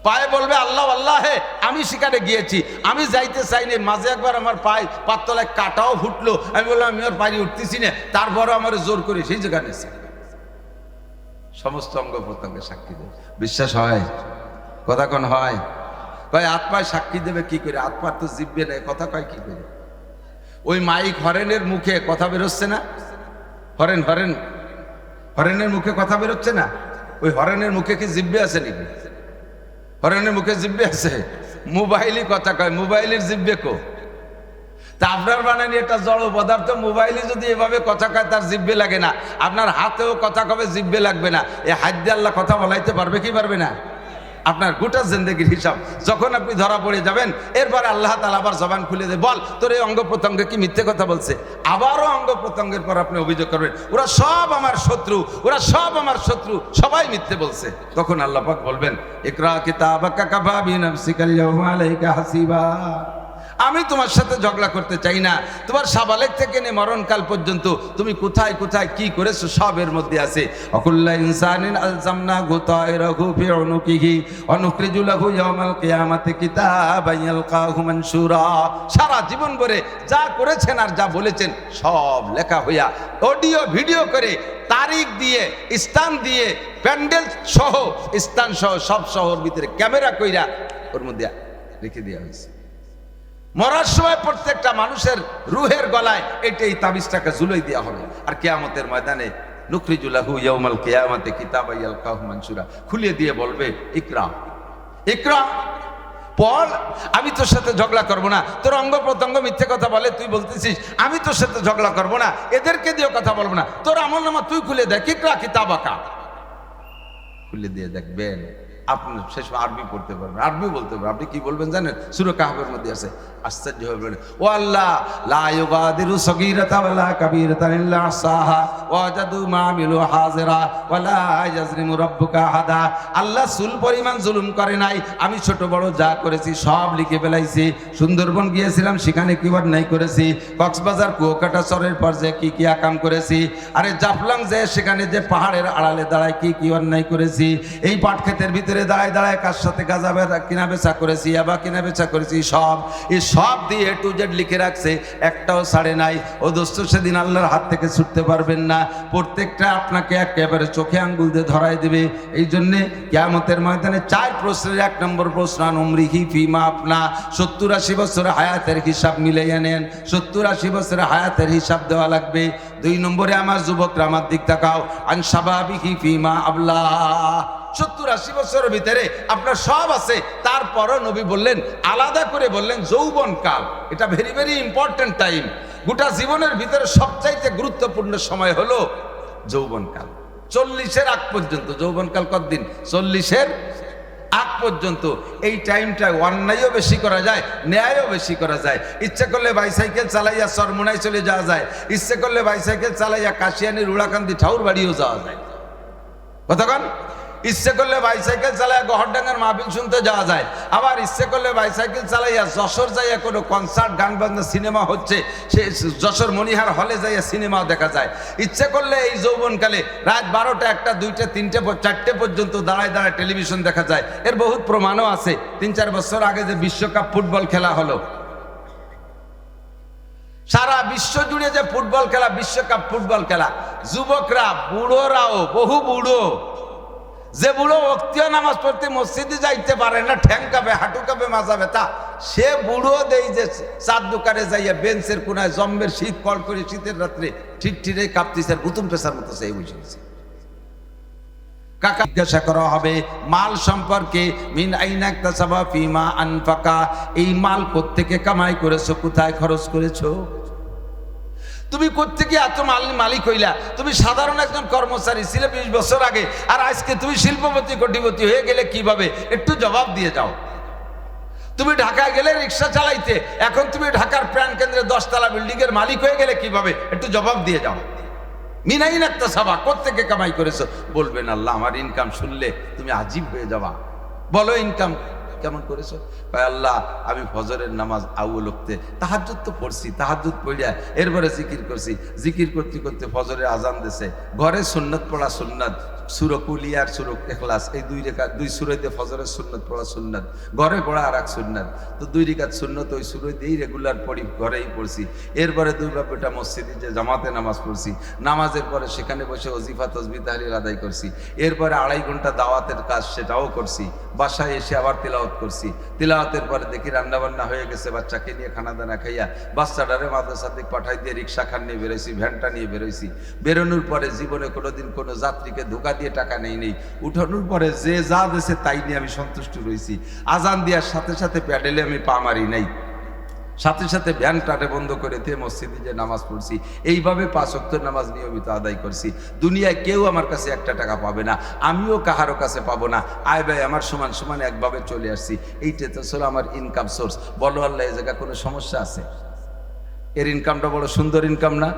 পায়ে বলবে আল্লাহ আল্লাহ হে আমি শিকারে গিয়েছি, আমি যাইতে চাইনি, মাঝে একবার আমার পায়ে পাতলায় কাটাও ফুটলো, আমি বললাম আমি আর পায়ে উঠতেছি না, তারপরে আমার জোর করে সেই জায়গা নিয়েছে। সমস্ত অঙ্গ প্রত্যঙ্গে সাক্ষী দেবে, বিশ্বাস হয়? কথা কোন হয়? কয় আত্মায় সাক্ষী দেবে কি করে? আত্মার তো জিভবে নেই, কথা কয় কি করে? ওই মাইক হরেনের মুখে কথা বেরোচ্ছে না, হরেনের মুখে কথা বেরোচ্ছে না, ওই হরেনের মুখে কি জিভবে আছে নাকি? হরেনের মুখে জিভবে আছে? মোবাইলই কথা কয়, মোবাইলের জিভবে কো? তা আপনার বানানি এটা জড় পদার্থ, মোবাইলে যদি এভাবে কথা কয় তার জিভবে লাগে না, আপনার হাতেও কথা কবে জিভবে লাগবে না। এই হাত দিয়ে আল্লাহ কথা বলাইতে পারবে কি পারবে না? আপনার গোটা জিন্দেগির হিসাব যখন আপনি ধরা পড়ে যাবেন, এরপরে আল্লাহ তাআলা আবার জবান খুলে দেয়, বল তোর এই অঙ্গ প্রত্যঙ্গে কি মিথ্যে কথা বলছে? আবারও অঙ্গ প্রত্যঙ্গের পর আপনি অভিযোগ করবেন ওরা সব আমার শত্রু, ওরা সব আমার শত্রু, সবাই মিথ্যে বলছে। তখন আল্লাহ পাক বলবেন ইকরা কিতাবাকা কাফা বিনাফসিকা আল-ইয়াওমা আলাইকা হাসিবা, আমি তোমার সাথে ঝগড়া করতে চাই না। তোমার সাবালেক থেকে নে মরণকাল পর্যন্ত তুমি কোথায় কোথায় কি করেছো সবের মধ্যে আছে। অকুল্লা ইনসানিন আলজামনাহু তায়রাহু ফি উনুকিহি ওয়া নুখরিজু লাহু ইয়াওমাল কিয়ামাতি কিতাবান ইয়ালকাহু মানশুরা। সারা জীবন ভরে যা করেছেন আর যা বলেছেন সব লেখা হইয়া অডিও ভিডিও করে তারিখ দিয়ে স্থান দিয়ে প্যান্ডেল সহ স্থান সহ সব শহর ভিতরে ক্যামেরা কইরা ওর মধ্যে রেখে দেওয়া হয়েছে। মরার সময় প্রত্যেকটা মানুষের রুহের গলায় এটাই তাবিজটাকে ঝুলাই দেওয়া হবে। আর কিয়ামতের ময়দানে নুখরিজু লাহু ইয়াওমাল কিয়ামাতি কিতাবান ইয়ালকাহু মানশুরা, খুলিয়ে দিয়ে বলবে ইকরা ইকরা পড়, আমি তোর সাথে ঝগড়া করবো না। তোর অঙ্গ প্রত্যঙ্গ মিথ্যে কথা বলে, তুই বলতেছিস আমি তোর সাথে ঝগড়া করবো না, এদেরকে দিয়েও কথা বলবো না। তোর আমলনামা তুই খুলে দেখ, ইকরা কিতাবাকা, খুলে দিয়ে দেখবেন। আপনি শেষ আরবি পড়তে পারবেন, আরবি বলতে পারবেন। আপনি কি বলবেন জানেন? সূরা কাহফের মধ্যে আছে, আশ্চর্য হবেন। ও আল্লাহ লা ইউগাদিরু সগীরাতা ওয়ালা কাবীরাতান ইল্লা আহসাহা ওয়াজাদু মা আমিলু হাজিরা ওয়ালা ইয়াজলিমু রাব্বুকা আহাদা। আল্লাহ চুল পরিমাণ জুলুম করে নাই, আমি ছোট বড় যা করেছি সব লিখে ফেলাইছি। সুন্দরবন গিয়েছিলাম, সেখানে কি অন্যায় করেছি। কক্সবাজার কুয়াকাটা চরের পর যে কি কি আকাম করেছি। আরে জাফলং যে সেখানে যে পাহাড়ের আড়ালে দাঁড়ায় কি কি অন্যায় করেছি। এই পাট ক্ষেতের ভিতরে দাঁড়ায় দাঁড়ায় কার সাথে গাঁজা কিনা বেচা করেছি, আবার কিনা বেচা করেছি, সব দিয়ে টু জেড লিখে রাখছে, একটাও ছাড়ে নাই। ও দোস্ত, সেদিন আল্লাহর হাত থেকে ছুটতে পারবেন না, প্রত্যেকটা আপনাকে একেবারে চোখে আঙ্গুল দিয়ে ধরাই দেবে। এই জন্যে কিয়ামতের ময়দানে 4 প্রশ্নের 1 নম্বর প্রশ্ন উমরিহি ফিমা আপনা, 70-80 বছরের হায়াতের হিসাব মিলাইয়া নেন। 70-80 বছরের হায়াতের হিসাব দেওয়া লাগবে। 2 নম্বরে আমার যুবকরা আমার দিক তাকাও, আন শাবাবিহি ফিমা আবলা, 70-80 বছরের ভিতরে আপনার সব আছে। তারপরও নবী বললেন, আলাদা করে বললেন যৌবন কাল। এটা ভেরি ভেরি ইম্পর্টেন্ট টাইম। গোটা জীবনের ভিতরে সবচাইতে গুরুত্বপূর্ণ সময় হলো যৌবন কাল। 40-এর আগ পর্যন্ত যৌবন কাল কতদিন? 40-এর আগ পর্যন্ত এই টাইমটা অন্যায়ও বেশি করা যায়, ন্যায়ও বেশি করা যায়। ইচ্ছে করলে বাইসাইকেল চালাইয়া চরমোনায় চলে যাওয়া যায়, ইচ্ছে করলে বাইসাইকেল চালাইয়া কাশিয়ানির উড়াকান্দি ঠাউর বাড়িও যাওয়া যায়। কতক্ষণ? ইচ্ছে করলে বাইসাইকেল চালাইয়া গহরডাঙ্গার মাহফিল শুনতে যাওয়া যায়, আবার ইচ্ছে করলে বাইসাইকেল চালাইয়া যশোর যাইয়া কোনো কনসার্ট গান বাজনা সিনেমা হচ্ছে সে যশোর মনিহার হলে যাইয়া সিনেমাও দেখা যায়। ইচ্ছে করলে এই যৌবনকালে রাত 12টা 1টা 2টা 3টে 4টে পর্যন্ত দাঁড়ায় দাঁড়ায় টেলিভিশন দেখা যায়। এর বহুত প্রমাণও আছে। 3-4 বছর আগে যে বিশ্বকাপ ফুটবল খেলা হলো, সারা বিশ্ব জুড়ে যে ফুটবল খেলা, বিশ্বকাপ ফুটবল খেলা, যুবকরা বুড়োরাও, বহু বুড়ো, যে বুড়ো ওক্তীয় নামাজ পড়তে মসজিদে যাইতে পারে না, ঠ্যাং কাঁপে, হাঁটু কাঁপে, মাজা ব্যথা, সে বুড়ো দেই যে চার দোকানে যাইয়া বেঞ্চের কোনায় জম্বের শীত কল করে শীতের রাত্রে ঠিক ঠিরে কাঁপতেছে, গুতুম পেশার মতো সেই বুঝে গেছে। কাকা জিজ্ঞাসা করা হবে মাল সম্পর্কে, মিন আইনা ইকতাসাবা ফিমা আনফাকা, এই মাল কোত্থেকে কামাই করেছো, কোথায় খরচ করেছো, তুমি কোত্থেকে এত মালিক হইলা। তুমি সাধারণ একজন কর্মচারী ছিলে 20 বছর আগে, আর আজকে তুমি শিল্পপতি কোটিপতি হয়ে গেলে কিভাবে? একটু জবাব দিয়ে যাও। তুমি ঢাকায় গেলে রিক্সা চালাইতে, এখন তুমি ঢাকার প্রাণ কেন্দ্রে 10 তলা বিল্ডিং এর মালিক হয়ে গেলে কিভাবে? একটু জবাব দিয়ে যাও। মিনাইন একটা সাবা, কোত্থেকে কামাই করেছো? বলবেন আল্লাহ, আমার ইনকাম শুনলে তুমি আজীব হয়ে যাবা। বলো ইনকাম কেমন করেছো? আল্লাহ, আমি ফজরের নামাজ আউল ওক্তে তাহাজ্জুদ তো পড়ছি, তাহাজ্জুদ পড়িয়া এরপরে জিকির করছি, জিকির করতে করতে ফজরের আজান দিছে, ঘরে সুন্নত পড়া সুন্নত, সূরা কুলিয়ার সূরা ইখলাস, এই 2 রাকাত 2 সূরাতে ফজরের সুন্নত পড়া সুন্নত, ঘরে পড়া আর এক সুন্নত। তো 2 রাকাত সুন্নত ওই সূরাতেই রেগুলার পড়ি, ঘরেই পড়ছি। এরপরে 2 রাকাত মসজিদে যে জামাতে নামাজ পড়ছি, নামাজের পরে সেখানে বসে ওজিফা তাসবিহ তাহলিল আদায় করছি। এরপরে 2.5 ঘন্টা দাওয়াতের কাজ, সেটাও করছি। বাসায় এসে আবার তিলাওয়াত করছি। তিলাওয়াতের পরে দেখি রান্না বান্না হয়ে গেছে, বাচ্চাকে নিয়ে খানা দানা খাইয়া বাচ্চাটারে মাদ্রাসা থেকে পাঠাই দিয়ে রিক্সা খান নিয়ে বেরোইছি, ভ্যানটা নিয়ে বেরোইছি। বেরোনোর পরে জীবনে কোনোদিন কোনো যাত্রীকে ধোকা দিয়ে টাকা নেই। উঠানোর পরে যে যা দিয়েছে তাই নিয়ে আমি সন্তুষ্ট রয়েছি। আজান দেওয়ার সাথে সাথে প্যাডেলে আমি পা মারি নাই, সাথে সাথে ভ্যানটারে বন্ধ করে দিয়ে মসজিদে যে নামাজ পড়ছি। এইভাবে 5 ওয়াক্ত নামাজ নিয়মিত আদায় করছি। দুনিয়ায় কেউ আমার কাছে 1টা টাকা পাবে না, আমিও কাহারও কাছে পাবো না। আয় ভাই আমার সমান সমান একভাবে চলে আসছি। এইটা তো ছিল আমার ইনকাম সোর্স। বলো আল্লাহ, এই জায়গায় কোনো সমস্যা আছে? এর ইনকামটা বড় সুন্দর ইনকাম না?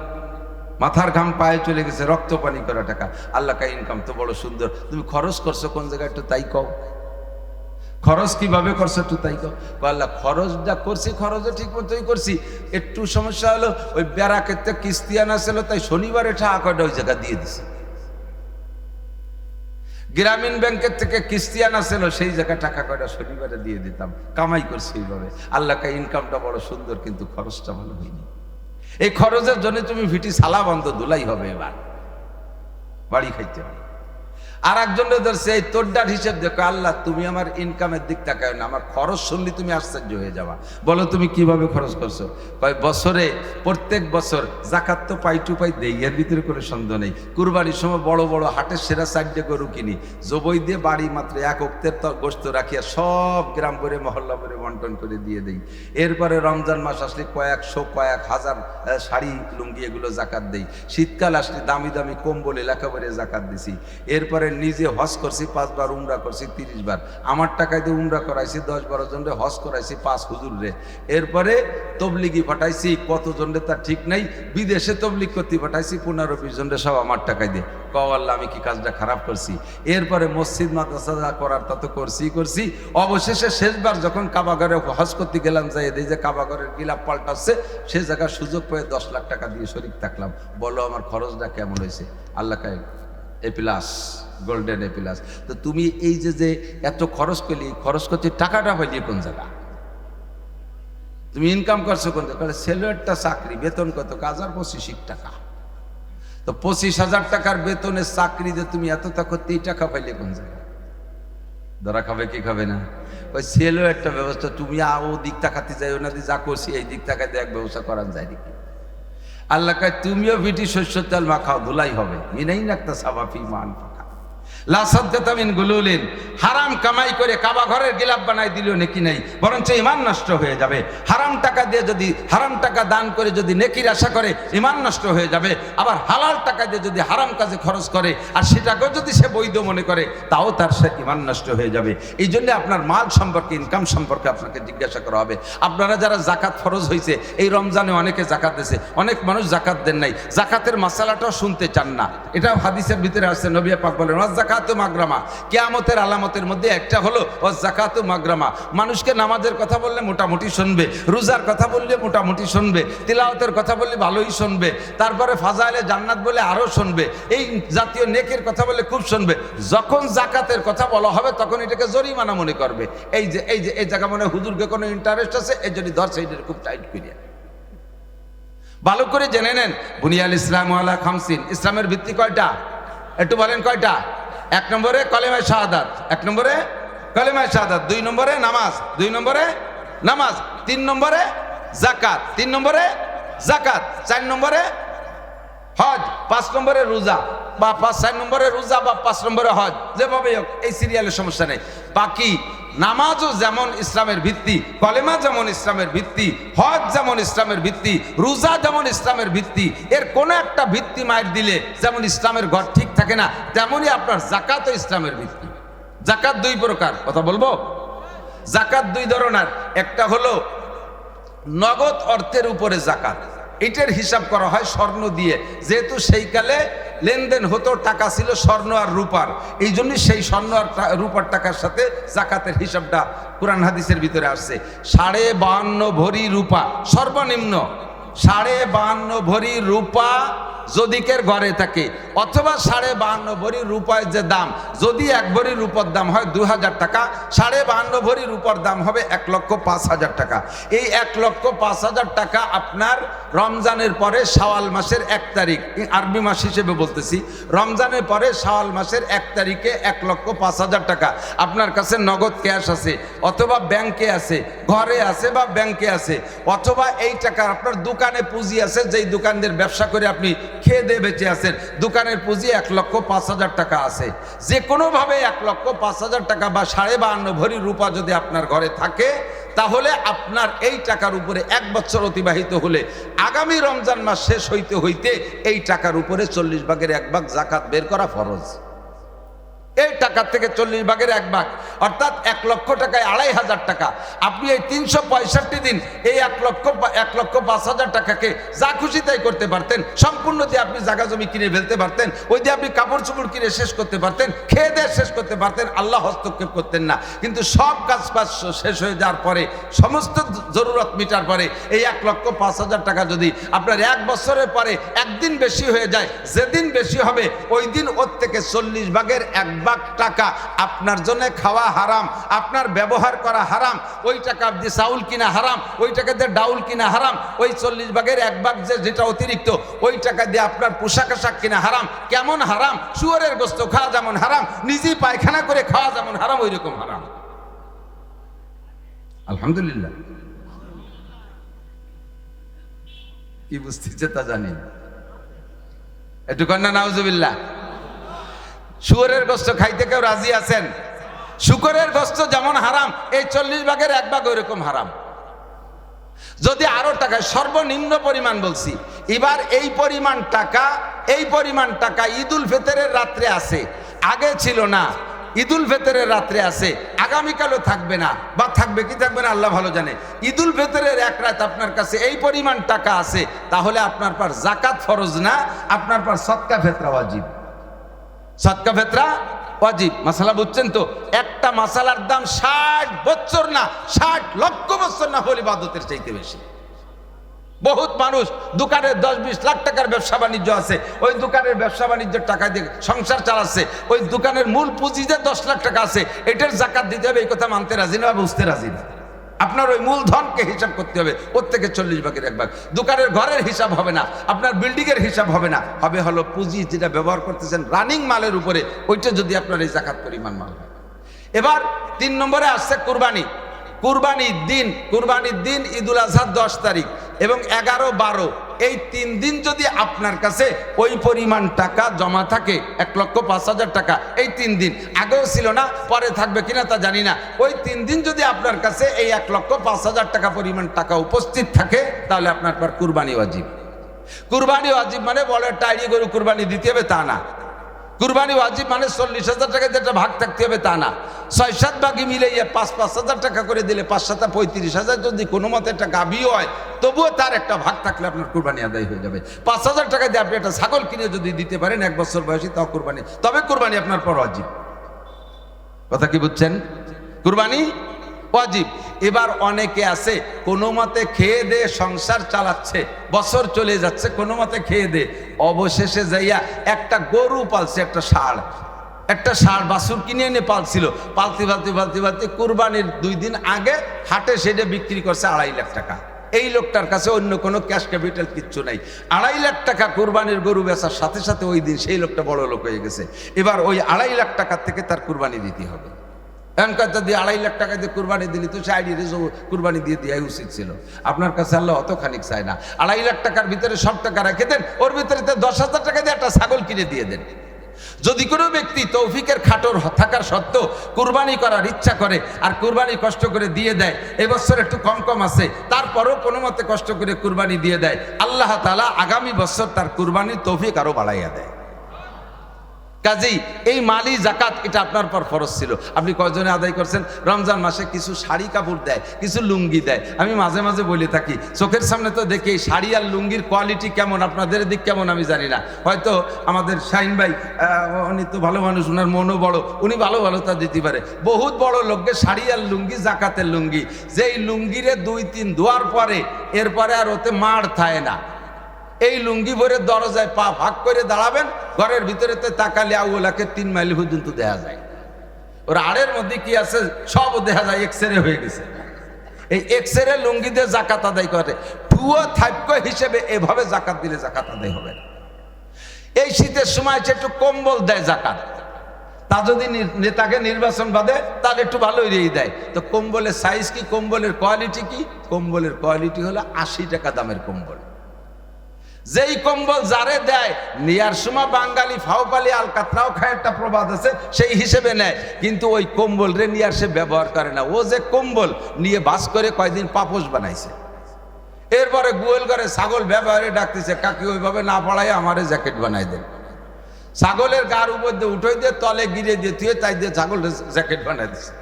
মাথার ঘাম পায়ে চলে গেছে, রক্ত পানি করা টাকা। আল্লাহ কা ইনকাম তো বড় সুন্দর। তুমি খরচ করছো কোন জায়গায় একটু তাই কও। খরচ কিভাবে করছো একটু তাই কো? আল্লাহ খরচটা করছি, খরচও ঠিক মতোই করছি, একটু সমস্যা হলো ওই ব্যারাকের কিস্তি আনা ছিল, তাই শনিবারে টাকা কয়টা ওই জায়গা দিয়ে দিছি। গ্রামীণ ব্যাংকের থেকে কিস্তি আনা ছিল, সেই জায়গায় টাকা কয়টা শনিবারে দিয়ে দিতাম, কামাই করছি এইভাবে। আল্লাহকে ইনকামটা বড় সুন্দর, কিন্তু খরচটা ভালো হয়নি। এই খরচের জন্য তুমি ভিটি সালা বন্ধ ধুলাই হবে, এবার বাড়ি খাইতে হবে। আর একজনের ধরছে এই তোরডার হিসেব দেখো, আল্লাহ তুমি আমার ইনকামের দিক তাকায় না, আমার খরচ শুনলে তুমি আশ্চর্য হয়ে যাবা। বলো তুমি কিভাবে খরচ করছো? কয় বছরে প্রত্যেক বছর জাকাত তো পাই টু পাই দেই, এর ভিতরে কোনো সন্দেহ নেই। কুরবানির সময় বড় বড় হাটের সেরা 4টে গরু কিনি, জবই দিয়ে বাড়ি মাত্র 1 অক্তের গোস্ত রাখিয়া সব গ্রাম করে মহল্লা করে বন্টন করে দিয়ে দেই। এরপরে রমজান মাস আসলে কয়েকশো কয়েক হাজার শাড়ি লুঙ্গি এগুলো জাকাত দেই। শীতকাল আসলে দামি দামি কম্বল এলাকা করে জাকাত দিছি। এরপরে নিজে হজ করছি 5 বার, উমরা করছি 30 বার, আমার টাকায় দিয়ে উমরা করাইছি 10-12 জনরে, হজ করাইছি 5 হুজুর রে। এরপরে তবলিগি পাঠাইছি কতজনরে তার ঠিক নাই, বিদেশে তবলিগ করতে পাঠাইছি 15-20 জনরে, সব আমার টাকায় দিয়ে। আল্লাহ আমি কি কাজটা খারাপ করছি? এরপরে মসজিদ মাদ্রাসা যা করার তা তো করছি। অবশেষে শেষবার যখন কাবাঘরে হজ করতে গেলাম, যাই এই যে কাবাঘরের গিলাপ পাল্টাচ্ছে, সে জায়গায় সুযোগ পেয়ে 10 লাখ টাকা দিয়ে শরীক থাকলাম। বলো আমার খরচটা কেমন হয়েছে? আল্লাহ কায় A+, গোল্ডেন A+। তো তুমি এই যে এত খরচ করলি, খরচ করতে টাকাটা পাইলি কোন জায়গা? তুমি ইনকাম করছো কোন জায়গা? ছেলে একটা চাকরি, বেতন কত? 1025 টাকা। তো 25,000 টাকার বেতনের চাকরি যে তুমি এত করতে টাকা পাইলে কোন জায়গা? ধরা খাবে কি খাবে না? ওই ছেলেও একটা ব্যবস্থা, তুমি ও দিক তাকাতে যাই, ওনাদি যা করছি এই দিক তাকাতে এক ব্যবস্থা করা যায় নাকি? আল্লাহ কয় তুমিও বিটি শস্য তেল মাখাও, ধুলাই হবে। মিনাই নাকতা সাবাফি মান ফাঁকা লাসাদ্দাতামিন গুলুলিন, হারাম কামাই করে কাবা ঘরের গিলাপ বানাই দিল নেকি নাই, বরঞ্চ ইমান নষ্ট হয়ে যাবে। হারাম টাকা দিয়ে যদি, হারাম টাকা দান করে যদি নেকির আশা করে, ইমান নষ্ট হয়ে যাবে। আবার হালাল টাকা দিয়ে যদি হারাম কাজে খরচ করে আর সেটাকেও যদি সে বৈধ মনে করে, তাও তার সে ইমান নষ্ট হয়ে যাবে। এই জন্য আপনার মাল সম্পর্কে, ইনকাম সম্পর্কে আপনাকে জিজ্ঞাসা করা হবে। আপনারা যারা জাকাত ফরজ হয়েছে, এই রমজানে অনেকে জাকাত দিয়েছে, অনেক মানুষ জাকাত দেন নাই, জাকাতের মাসালাটাও শুনতে চান না। এটাও হাদিসের ভিতরে আসছে, নবী পাক বলেন জাকাতু মাগরামা, কিয়ামতের আলামতের মধ্যে একটা হলো জাকাতু মাগরামা। মানুষকে নামাজের কথা বললে মোটামুটি শুনবে, রোজার কথা বললে মোটামুটি শুনবে, তিলাওয়াতের কথা বললে ভালোই শুনবে, তারপরে ফাজাইলে জান্নাত বলে আরো শুনবে, এই জাতীয় নেকের কথা বললে খুব শুনবে। যখন জাকাতের কথা বলা হবে তখন এটাকে জরিমানা মনে করবে। এই যে এই জায়গা মনে হুজুরকে কোনো ইন্টারেস্ট আছে, এই জন্য ধরছে এটা খুব টাইট করিয়া। ভালো করে জেনে নেন, বুনিয়াল ইসলাম আলা খামসিন, ইসলামের ভিত্তি কয়টা? একটু বলেন কয়টা? 1 নম্বরে কলেমায়ে শাহাদাত, 1 নম্বরে কলেমায়ে শাহাদাত, 2 নম্বরে নামাজ, 2 নম্বরে নামাজ, 3 নম্বরে যাকাত, 3 নম্বরে যাকাত, 4 নম্বরে হজ, 5 নম্বরে রোজা বা 4 নম্বরে রোজা বা 5 নম্বরে হজ, যেভাবে হোক এই সিরিয়ালের সমস্যা নেই। বাকি নামাজও যেমন ইসলামের ভিত্তি, কলেমা যেমন ইসলামের ভিত্তি, হজ যেমন ইসলামের ভিত্তি, রোজা যেমন ইসলামের ভিত্তি, এর কোনো একটা ভিত্তি মায়ের দিলে যেমন ইসলামের ঘর ঠিক থাকে না, তেমনই আপনার জাকাতও ইসলামের ভিত্তি। জাকাত 2 প্রকার, কথা বলবো। জাকাত 2 ধরনের, একটা হলো নগদ অর্থের উপরে জাকাত, এটার হিসাব করা হয় স্বর্ণ দিয়ে, যেহেতু সেই কালে লেনদেন হতো, টাকা ছিল স্বর্ণ আর রূপার, এই জন্য সেই স্বর্ণ আর রূপার টাকার সাথে জাকাতের হিসাবটা কুরআন হাদিসের ভিতরে আসছে। 52.5 ভরি রূপা সর্বনিম্ন, 52.5 ভরি রূপা যদি কের ঘরে থাকে, অথবা 52.5 ভরি রূপায় যে দাম, যদি 1 ভরি রূপার দাম হয় 2000 টাকা, 52.5 ভরি রূপার দাম হবে 1,05,000 টাকা। এই 1,05,000 টাকা আপনার রমজানের পরে শাওয়াল মাসের 1 তারিখ, আরবি মাস হিসেবে বলতেছি, রমজানের পরে শাওয়াল মাসের 1 তারিখে 1,05,000 টাকা আপনার কাছে নগদ ক্যাশ আছে, অথবা ব্যাংকে আছে, ঘরে আছে বা ব্যাংকে আছে, অথবা এই টাকা আপনার দোকানে পুঁজি আছে, যেই দোকানদের ব্যবসা করে আপনি খেয়ে দিয়ে বেঁচে আছেন, দোকানের পুঁজি 1,05,000 টাকা আছে। যে কোনোভাবে 1,05,000 টাকা বা 52.5 ভরি রূপা যদি আপনার ঘরে থাকে, তাহলে আপনার এই টাকার উপরে 1 বছর অতিবাহিত হলে আগামী রমজান মাস শেষ হইতে হইতে এই টাকার উপরে 40 ভাগের 1 ভাগ জাকাত বের করা ফরজ। এই টাকার থেকে 40 ভাগের 1 ভাগ অর্থাৎ 1 লক্ষ টাকায় 2,500 টাকা। আপনি এই 365 দিন এই 1,05,000 টাকাকে যা খুশি তাই করতে পারতেন, সম্পূর্ণ দিয়ে আপনি জায়গা জমি কিনে ফেলতে পারতেন, ওই দিয়ে আপনি কাপড় চোপড় কিনে শেষ করতে পারতেন, খেয়ে দিয়ে শেষ করতে পারতেন, আল্লাহ হস্তক্ষেপ করতেন না। কিন্তু সব কাজ শেষ হয়ে যাওয়ার পরে, সমস্ত জরুরত মিটার পরে এই 1,05,000 টাকা যদি আপনার 1 বছরের পরে একদিন বেশি হয়ে যায়, যেদিন বেশি হবে ওই দিন ওর থেকে 40 ভাগের 1 ভাগ টাকা আপনার জন্য খাওয়া হারাম, আপনার ব্যবহার করা হারাম, ওই টাকা দিয়ে চাউল কিনা হারাম, ওই টাকা দিয়ে ডাউল কিনা হারাম, ওই 40 ভাগের 1 ভাগ যেটা অতিরিক্ত ওই টাকা দিয়ে আপনার পোশাক আশাক কিনা হারাম। কেমন হারাম? শুয়োরের গোস্ত খাওয়া যেমন হারাম, নিজেই পায়খানা করে খাওয়া যেমন হারাম, ওই রকম হারাম। আলহামদুলিল্লাহ। কি বুঝতেছে তা জানি, একটু কন্যা নাউজুবিল্লাহ। শুয়োরের গোস্ত খাইতে কেউ রাজি আছেন? শুকরের গোস্ত যেমন হারাম, এই 40 ভাগের 1 ভাগ ওইরকম হারাম। যদি আরো টাকা, সর্বনিম্ন পরিমাণ বলছি, এবার এই পরিমাণ টাকা ঈদুল ফিতরের রাত্রে আছে, আগে ছিল না। ঈদুল ফিতরের রাত্রে আছে, আগামীকালও থাকবে না, বা থাকবে কি থাকবে না আল্লাহ ভালো জানে। ঈদুল ফিতরের 1 রাত আপনার কাছে এই পরিমাণ টাকা আছে, তাহলে আপনার পর জাকাত ফরজ না, আপনার পর সদকা ফিতরা ওয়াজিব। সদকা ফিতরা ওয়াজিব। মাসালা বুঝছেন তো? একটা মাসালার দাম 60 বছর না, 60 লক্ষ বছর না হলে ইবাদতের চাইতে বেশি। বহুত মানুষ দোকানের 10-20 লাখ টাকার ব্যবসা বাণিজ্য আছে, ওই দোকানের ব্যবসা বাণিজ্যের টাকা দিয়ে সংসার চালাচ্ছে, ওই দোকানের মূল পুঁজিতে 10 লাখ টাকা আছে, এটার জাকাত দিতে হবে, এই কথা মানতে রাজি না, বুঝতে রাজি না। আপনার ওই মূলধনকে হিসাব করতে হবে, ওর থেকে 40 ভাগের 1 ভাগ। দোকানের ঘরের হিসাব হবে না, আপনার বিল্ডিং এর হিসাব হবে না, হবে হলো পুঁজি যেটা ব্যবহার করতেছেন রানিং মালের উপরে, ওইটা যদি আপনার এই জাকাত পরিমাণ মাল হয়। এবার 3 নম্বরে আসছে কুরবানি। কুরবানির দিন ঈদুল আজহার 10 তারিখ এবং 11-12 এই 3 দিন যদি আপনার কাছে ওই পরিমাণ টাকা জমা থাকে, 1,05,000 টাকা, এই 3 দিন আগেও ছিল না, পরে থাকবে কিনা তা জানি না, ওই 3 দিন যদি আপনার কাছে এই 1,05,000 টাকা পরিমাণ টাকা উপস্থিত থাকে, তাহলে আপনার পর কুরবানি ওয়াজিব। কুরবানি ওয়াজিব মানে বলে টাইরি গরু কুরবানি দিতে হবে তা না। কুরবানি ওয়াজিব মানে 40,000 টাকা যেটা ভাগ থাকতে হবে তা না। 6-7 ভাগে মিলে 5,000 টাকা করে দিলে 5-7 35,000, যদি কোনো মতে একটা গাভী হয় তবুও তার একটা ভাগ থাকলে আপনার কুরবানি আদায় হয়ে যাবে। 5,000 টাকা দিয়ে আপনি একটা ছাগল কিনে যদি দিতে পারেন 1 বছর বয়সী, তাও কুরবানি, তবে কুরবানি আপনার পর ওয়াজিব। কথা কি বুঝছেন? কুরবানি ওয়াজিব। এবার অনেকে আছে কোনো মতে খেয়ে দে সংসার চালাচ্ছে, বছর চলে যাচ্ছে কোনো মতে খেয়ে দে, অবশেষে যাইয়া একটা গরু পালছে, একটা ষাঁড় বাছুর কিনে এনে পালছিল, পালতে কুরবানির 2 দিন আগে হাটে সেটা বিক্রি করছে 2.5 লাখ টাকা। এই লোকটার কাছে অন্য কোনো ক্যাশ ক্যাপিটাল কিচ্ছু নাই, 2.5 লাখ টাকা কুরবানির গরু বেচার সাথে সাথে ওই দিন সেই লোকটা বড় লোক হয়ে গেছে। এবার ওই 2.5 লাখ টাকার থেকে তার কুরবানি দিতে হবে। এখনকার যদি 2.5 লাখ টাকা দিয়ে কুরবানি দিলি তো সে কুরবানি দিয়ে দেওয়াই উচিত ছিল। আপনার কাছে আল্লাহ অত খানিক চায় না। 2.5 লাখ টাকার ভিতরে সব টাকা রেখে দেন, ওর ভিতরে 10,000 টাকা দিয়ে একটা ছাগল কিনে দিয়ে দেন। যদি কোনো ব্যক্তি তৌফিকের খাটোর থাকার সত্ত্বেও কুরবানি করার ইচ্ছা করে আর কুরবানি কষ্ট করে দিয়ে দেয়, এবছর একটু কম আছে, তারপরও কোনো মতে কষ্ট করে কুরবানি দিয়ে দেয়, আল্লাহ তাআলা আগামী বছর তার কুরবানির তৌফিক আরো বাড়াইয়া দেয়। কাজেই এই মালি জাকাত এটা আপনার পর ফরজ ছিল। আপনি কয়জনে আদায় করছেন? রমজান মাসে কিছু শাড়ি কাপড় দেয়, কিছু লুঙ্গি দেয়। আমি মাঝে মাঝে বলে থাকি, চোখের সামনে তো দেখি এই শাড়ি আর লুঙ্গির কোয়ালিটি কেমন, আপনাদের দিক কেমন আমি জানি না, হয়তো আমাদের শাহিন ভাই উনি তো ভালো মানুষ, ওনার মনও বড়, উনি ভালো তা দিতে পারে। বহুত বড় লোককে শাড়ি আর লুঙ্গি, জাকাতের লুঙ্গি, যেই লুঙ্গিরে 2-3 ধোয়ার পরে এরপরে আর ওতে মাড় থাকে না। এই লুঙ্গি ভরে দরজায় পা ভাগ করে দাঁড়াবেন, ঘরের ভিতরে তাকালে আউলাকে 3 মাইল পর্যন্ত দেখা যায়। ওর আড়ের মধ্যে কি আছে সব দেখা যায়, এক্সরে হয়ে গেছে। এই এক্সরে লুঙ্গি দিয়ে জাকাত আদায় করে, টুয়ো থাপ্য হিসেবে এভাবে জাকাত দিলে জাকাত আদায় হবে। এই শীতের সময় একটু কম্বল দেয় জাকাত, তা যদি নেতাকে নির্বাচন বাদে তাহলে একটু ভালোই রেই দেয়। তো কম্বলের সাইজ কি, কম্বলের কোয়ালিটি কি? কম্বলের কোয়ালিটি হলো 80 টাকা দামের কম্বল। যেই কম্বল যারে দেয় নেয়ার সময় বাঙালি ফাওপালি আলকাতরাও খায়, একটা প্রবাদ আছে, সেই হিসেবে নেয়, কিন্তু ওই কম্বল রে নিয়ার সে ব্যবহার করে না। ও যে কম্বল নিয়ে বাস করে কয়দিন পাপোশ বানাইছে, এরপরে গোয়াল ঘরে ছাগল ব্যবহারে ডাকতেছে, কাকি ওইভাবে না পড়াই আমারে জ্যাকেট বানাই দেন। ছাগলের গার উপর দিয়ে উঠে দিয়ে তলে গিরে দিয়ে তুই তাই দিয়ে ছাগল জ্যাকেট বানাই দিচ্ছে।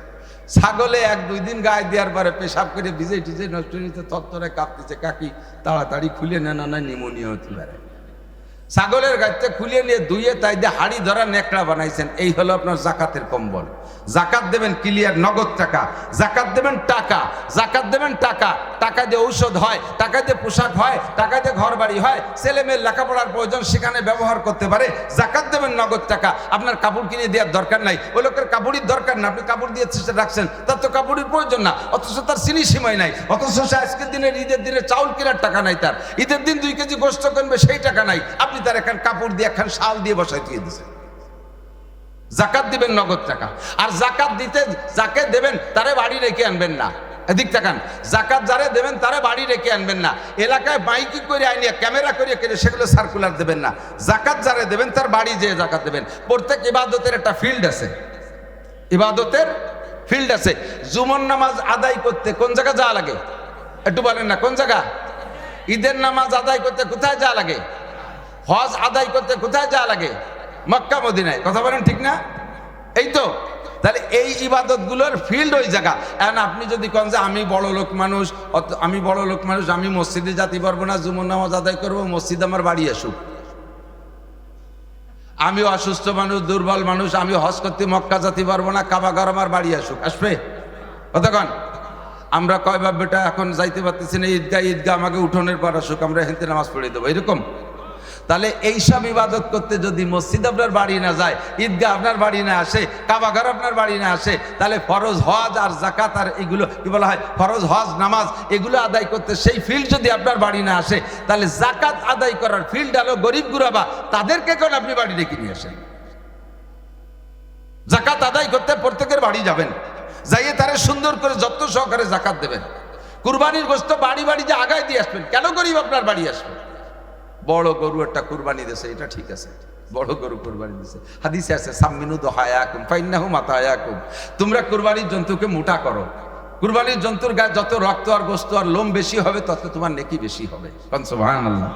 ছাগলে 1-2 দিন গায়ে দেওয়ার পরে পেশাব করে ভিজে টিজে নষ্ট হয়েছে, তত্তরে কাঁপতেছে, কাকি তাড়াতাড়ি খুলে নেন, না নিমোনিয়া হতে পারে। ছাগলের গাছটা খুলিয়ে নিয়ে ধুয়ে তাই দিয়ে হাড়ি ধরা নেকড়া বানাইছেন। এই হলো আপনার জাকাতের কম্বল। জাকাত দেবেন ক্লিয়ার নগদ টাকা, জাকাত দেবেন টাকা, জাকাত দেবেন টাকা। টাকা দিয়ে ঔষধ হয়, টাকা দিয়ে পোশাক হয়, টাকা দিয়ে ঘর বাড়ি হয়, ছেলে মেয়ের লেখাপড়ার প্রয়োজন সেখানে ব্যবহার করতে পারে। জাকাত দেবেন নগদ টাকা। আপনার কাপড় কিনে দেওয়ার দরকার নাই, ওই লোকের কাপড়ের দরকার না, আপনি কাপড় দিয়ে রাখছেন, তার তো কাপড়ের প্রয়োজন না, অথচ তার চিনি সীমাই নাই, অথচ সে আজকের দিনের ঈদের দিনে চাউল কেনার টাকা নাই, তার ঈদের দিন 2 কেজি গোস্ত কিনবে সেই টাকা নাই, আপনি তার এখন কাপড় দিয়ে এখন শাল দিয়ে বসাই দিয়ে দিয়েছেন। জাকাত দিবেন নগদ টাকা। আর জাকাত দিতে যাকে দেবেন তারে বাড়ি রেখে আনবেন না। এদিক তাকান, জাকাত যারে দেবেন তারে বাড়ি রেখে আনবেন না, এলাকায় মাইকিং করে আইনিয়া ক্যামেরা করে সেগুলো সার্কুলার দেবেন না। জাকাত যারে দেবেন তার বাড়ি যেয়ে জাকাত দেবেন। প্রত্যেক ইবাদতের একটা ফিল্ড আছে, ইবাদতের ফিল্ড আছে। জুমার নামাজ আদায় করতে কোন জায়গা যাওয়া লাগে একটু বলেন না, কোন জায়গা? ঈদের নামাজ আদায় করতে কোথায় যাওয়া লাগে? হজ আদায় করতে কোথায় যাওয়া লাগে? মক্কা মদিনায়। কথা বলেন ঠিক না? এই তো, তাহলে এই ইবাদতগুলোর ফিল্ড ওই জায়গা। এখন আপনি যদি কোন যে আমি বড় লোক মানুষ, আমি মসজিদে যেতে পারবো না, জুমার নামাজ আদায় করবো, মসজিদ আমার বাড়ি আসুক। আমি অসুস্থ মানুষ, দুর্বল মানুষ, আমি হজ করতে মক্কা যেতে পারবো না, কাবা ঘর আমার বাড়ি আসুক, আসবে? কতক্ষণ আমরা কয় বাপ বেটা এখন যাইতে পারতেছি না ঈদগাহ আমাকে উঠোনের পর আসুক, আমরা হেঁটে নামাজ পড়ে দেবো, এরকম? তাহলে এইসব ইবাদত করতে যদি মসজিদ আপনার বাড়ি না যায়, ঈদগাহ আপনার বাড়ি না আসে, কাবা ঘর আপনার বাড়ি না আসে, তাহলে ফরজ হজ আর জাকাত আর এগুলো কি বলা হয়, ফরজ হজ নামাজ, এগুলো আদায় করতে সেই ফিল্ড যদি আপনার বাড়ি না আসে, তাহলে জাকাত আদায় করার ফিল্ড হলো গরিব গুরাবা, তাদেরকে কোন আপনি বাড়ি ডেকে নিয়ে আসেন। জাকাত আদায় করতে প্রত্যেকের বাড়ি যাবেন, যাইয়ে তারা সুন্দর করে যত্ন সহকারে জাকাত দেবেন। কুরবানির গোশত বাড়ি বাড়ি যে আগায় দিয়ে আসবেন। কেন গরিব আপনার বাড়ি আসবে? বড় গরু একটা কুরবানি দিয়েছে, এটা ঠিক আছে, বড় গরু কুরবানি দিয়েছে, হাদিসে আছে সাম্মিনু দুহায়াকুম ফাইন্নাহু মাতায়াকুম, তোমরা কুরবানির জন্তুকে মোটা করো। কুরবানির জন্তুর গায়ে যত রক্ত আর গোশত আর লোম বেশি হবে তত তোমার নেকি বেশি হবে। সুবহানাল্লাহ।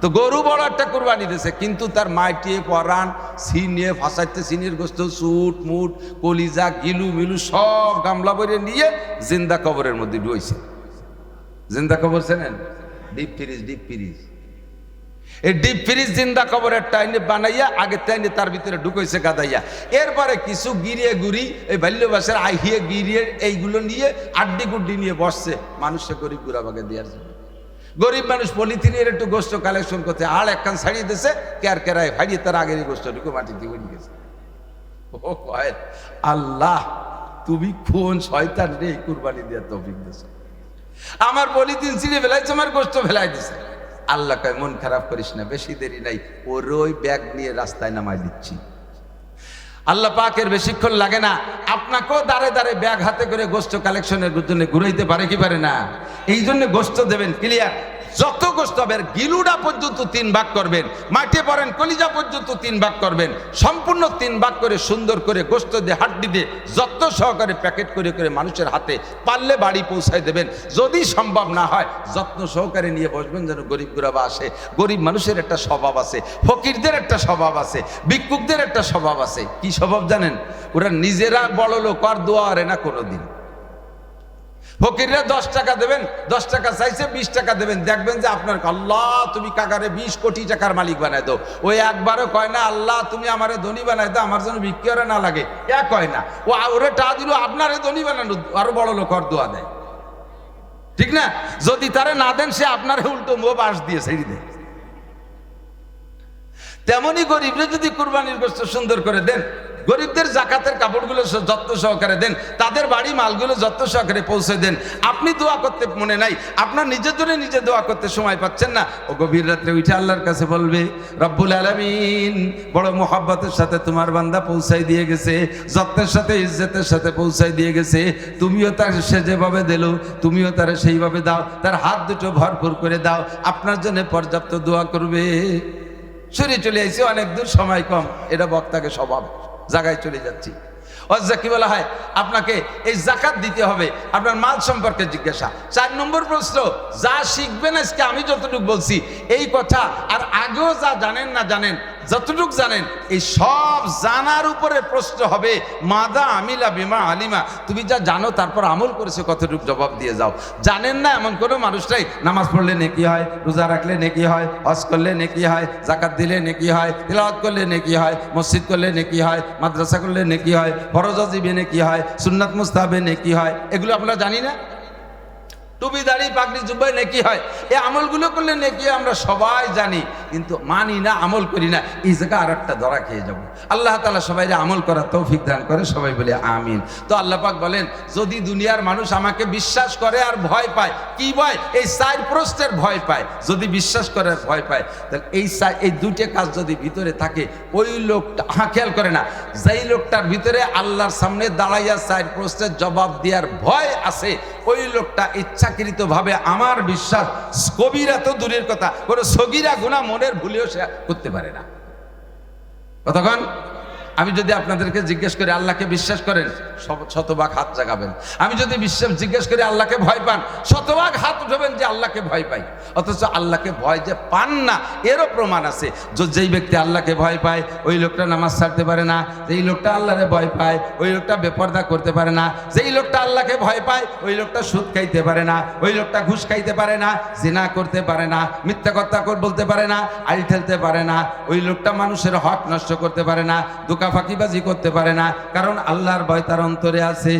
তো গরু বড় একটা কুরবানি দিয়েছে, কিন্তু তার মাটিয়ে পরান সিনিয়ে ফাঁসাইতে, সিনির গোশত সুট মুট কলিজা গিলু মিলু সব গামলা ভরে নিয়ে জিন্দা কবরের মধ্যে ঢুইছে। জিন্দা কবর চেনেন? ডিপ ফ্রিজ এই ডিপ ফ্রিজ জিন্দা কবরের টাইনে বানাইয়া আগে টাইনে তার ভিতরে ঢুকাইছে গাদাইয়া। এরপরে কিছু গিরিয়ে গুড়ি এই বাল্যবাসের আহিয়ে গিরিয়ে এইগুলো নিয়ে আড্ডি গুড্ডি নিয়ে বসছে মানুষে গরিব গুড়াবাগে দেওয়ার জন্য। গরিব মানুষ পলিথিনের একটু গোস্ত কালেকশন করতে আর একখান ছাড়িয়ে দিয়েছে, কেয়ার কেরায় ফাড়িয়ে তার আগের গোস্ত ঢুকে মাটিতে উড়ে গেছে। ও কয় আল্লাহ তুমি কোন শয়তান রে কুরবানি দেওয়ার তৌফিক দিয়েছ, আমার পলিথিন ছিঁড়ে ফেলাইছে, আমার গোস্ত ফেলাই দিছে। আল্লাহ কয় মন খারাপ করিস না, বেশি দেরি নাই, ওর ওই ব্যাগ নিয়ে রাস্তায় নামাই দিচ্ছি। আল্লাহ পাকের বেশিক্ষণ লাগে না, আপনাকেও দাঁড়ে দাঁড়ে ব্যাগ হাতে করে গোস্ত কালেকশনের জন্য ঘুরাইতে পারে কি পারে না? এই জন্য গোস্ত দেবেন ক্লিয়ার, যত গোস্ত হবে গিলুডা পর্যন্ত 3 ভাগ করবেন, মাঠে পড়েন কলিজা পর্যন্ত 3 ভাগ করবেন, সম্পূর্ণ 3 ভাগ করে সুন্দর করে গোস্ত দিয়ে হাড্ডি দিয়ে যত্ন সহকারে প্যাকেট করে করে মানুষের হাতে পারলে বাড়ি পৌঁছায় দেবেন। যদি সম্ভব না হয় যত্ন সহকারে নিয়ে বসবেন যেন গরিব গুরাবা আসে। গরিব মানুষের একটা স্বভাব আছে, ফকিরদের একটা স্বভাব আছে, ভিক্ষুকদের একটা স্বভাব আছে। কি স্বভাব জানেন? ওরা নিজেরা বড় লোক আর দোয়া আরে না কোনোদিন। ফকিররা 10 টাকা দেবেন, 10 টাকা চাইছে 20 টাকা দেবেন, দেখবেন যে আপনার আল্লাহ তুমি কাকারে 20 কোটি টাকার মালিক বানাই দাও। ওই একবারও কয় না আল্লাহ তুমি আমারে ধনী বানাই দাও, আমার জন্য বিক্রি না লাগে, এ কয় না। ও ওরে টাকা দিল আপনারে ধনী বানানো, আরো বড় লোক আর দোয়া দেয়, ঠিক না? যদি তারে না দেন সে আপনারে উল্টো মুখ বাস দিয়ে ছেড়ে দেয়। তেমনি গরিবরা যদি কুরবানির গোশত সুন্দর করে দেন, গরিবদের জাকাতের কাপড়গুলো যত্ন সহকারে দেন, তাদের বাড়ি মালগুলো যত্ন সহকারে পৌঁছে দেন। আপনি দোয়া করতে মনে নাই, আপনার নিজের জন্য নিজে দোয়া করতে সময় পাচ্ছেন না, ও গভীর রাত্রে উঠে আল্লাহর কাছে বলবে রব্বুল আলামিন বড় মোহাব্বতের সাথে তোমার বান্দা পৌঁছাই দিয়ে গেছে, যত্নের সাথে ইজ্জতের সাথে পৌঁছাই দিয়ে গেছে, তুমিও তার সে যেভাবে দিল তুমিও তার সেইভাবে দাও, তার হাত দুটো ভরপুর করে দাও, আপনার জন্য পর্যাপ্ত দোয়া করবে। সরে চলে আইছি, অনেক দূর, সময় কম, এটা বক্তাকে স্বভাব, জায়গায় চলে যাচ্ছি। অজ্জা কি বলা হয়, আপনাকে এই জাকাত দিতে হবে, আপনার মাল সম্পর্কে জিজ্ঞাসা। 4 নম্বর প্রশ্ন, যা শিখবেন আজকে আমি যতটুকু বলছি এই কথা আর আগেও যা জানেন না জানেন, যতটুক জানেন এই সব জানার উপরে প্রশ্ন হবে মাদা আমিলা বিমা আলিমা, তুমি যা জানো তারপর আমল করেছে কতটুক জবাব দিয়ে যাও। জানেন না এমন কোনো মানুষটাই নামাজ পড়লে নেকি হয়, রোজা রাখলে নেকি হয়, হজ করলে নেকি হয়, যাকাত দিলে নেকি হয়, তিলাওয়াত করলে নেকি হয়, মসজিদ করলে নেকি হয়, মাদ্রাসা করলে নেকি হয়, ফরজ ওয়াজিবে নেকি হয়, সুন্নাত মুস্তাহাবে নেকি হয়, এগুলো আমরা জানি না? টুপি দাড়ি পাগড়ি জুব্বায় নেকি হয়, এই আমলগুলো করলে নেকি আমরা সবাই জানি, কিন্তু মানি না, আমল করি না। এই জায়গায় আর একটা ধরা খেয়ে যাবো। আল্লাহ তাআলা সবাইকে আমল করার তৌফিক দান করে, সবাই বলে আমিন। তো আল্লাহ পাক বলেন, যদি দুনিয়ার মানুষ আমাকে বিশ্বাস করে আর ভয় পায়, কি ভয়? এই চার প্রশ্নের ভয় পায়। যদি বিশ্বাস করে আর ভয় পায়, তাহলে এই দুটো কাজ যদি ভিতরে থাকে, ওই লোকটা খেয়াল করে না, যেই লোকটার ভিতরে আল্লাহর সামনে দাঁড়াইয়া চার প্রশ্নের জবাব দেওয়ার ভয় আছে, ওই লোকটা ইচ্ছাকৃতভাবে আমার বিশ্বাস কবিরা তো দূরের কথা, কোনো সগীরা গুনাহ মনের ভুলেও সে করতে পারে না। কতক্ষণ? আমি যদি আপনাদেরকে জিজ্ঞেস করি আল্লাহকে বিশ্বাস করেন, শতভাগ হাত জাগাবেন। আমি যদি জিজ্ঞেস করি আল্লাহকে ভয় পান, শতভাগ হাত উঠাবেন যে আল্লাহকে ভয় পাই। অথচ আল্লাহকে ভয় যে পান না, এরও প্রমাণ আছে। যেই ব্যক্তি আল্লাহকে ভয় পায়, ওই লোকটা নামাজ ছাড়তে পারে না। যেই লোকটা আল্লাহরে ভয় পায়, ওই লোকটা বেপরদা করতে পারে না। যেই লোকটা আল্লাহকে ভয় পায়, ওই লোকটা সুদ খাইতে পারে না, ওই লোকটা ঘুষ খাইতে পারে না, জিনা করতে পারে না, মিথ্যা কথা বলতে পারে না, আইল ঠেলতে পারে না, ওই লোকটা মানুষের হক নষ্ট করতে পারে না, দোকা ফাঁকিবাজি করতে পারে না, কারণ আল্লাহর ভয় তার অন্তরে আছে।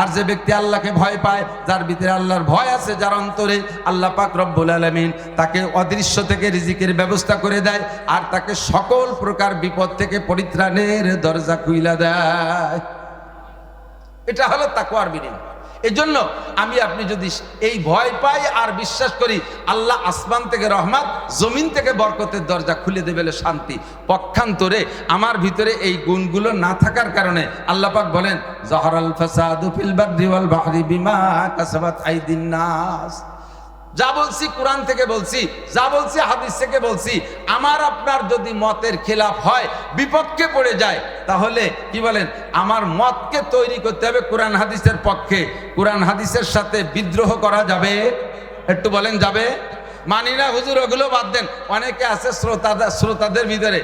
আর যে ব্যক্তি আল্লাহকে ভয় পায়, যার ভিতরে আল্লাহর ভয় আছে, যার অন্তরে, আল্লাহ পাক রব্বুল আলামিন তাকে অদৃশ্য থেকে রিজিকের ব্যবস্থা করে দেয়, আর তাকে সকল প্রকার বিপদ থেকে পরিত্রাণের দরজা খুইলা দেয়। এটা হলো তাকওয়ার বিনিময়। এজন্য আমি আপনি যদি এই ভয় পাই আর বিশ্বাস করি, আল্লাহ আসমান থেকে রহমত, জমিন থেকে বরকতের দরজা খুলে দেবে শান্তি। পক্ষান্তরে আমার ভিতরে এই গুণগুলো না থাকার কারণে আল্লাহ পাক বলেন, যাহারাল ফাসাদু ফিল বাররি ওয়াল বাহরি বিমা কাসাবাত আইদিন নাস। যা বলছি কোরআন থেকে বলছি, যা বলছি হাদিস থেকে বলছি। আমার আপনার যদি মতের খেলাফ হয়, বিপক্ষে পড়ে যায়, তাহলে কি বলেন, আমার মতকে তৈরি করতে হবে কোরআন হাদিসের পক্ষে। কোরআন হাদিসের সাথে বিদ্রোহ করা যাবে? একটু বলেন, যাবে? মানি না হুজুর, ওগুলো বাদ দেন। অনেকে আছে শ্রোতাদের ভিতরে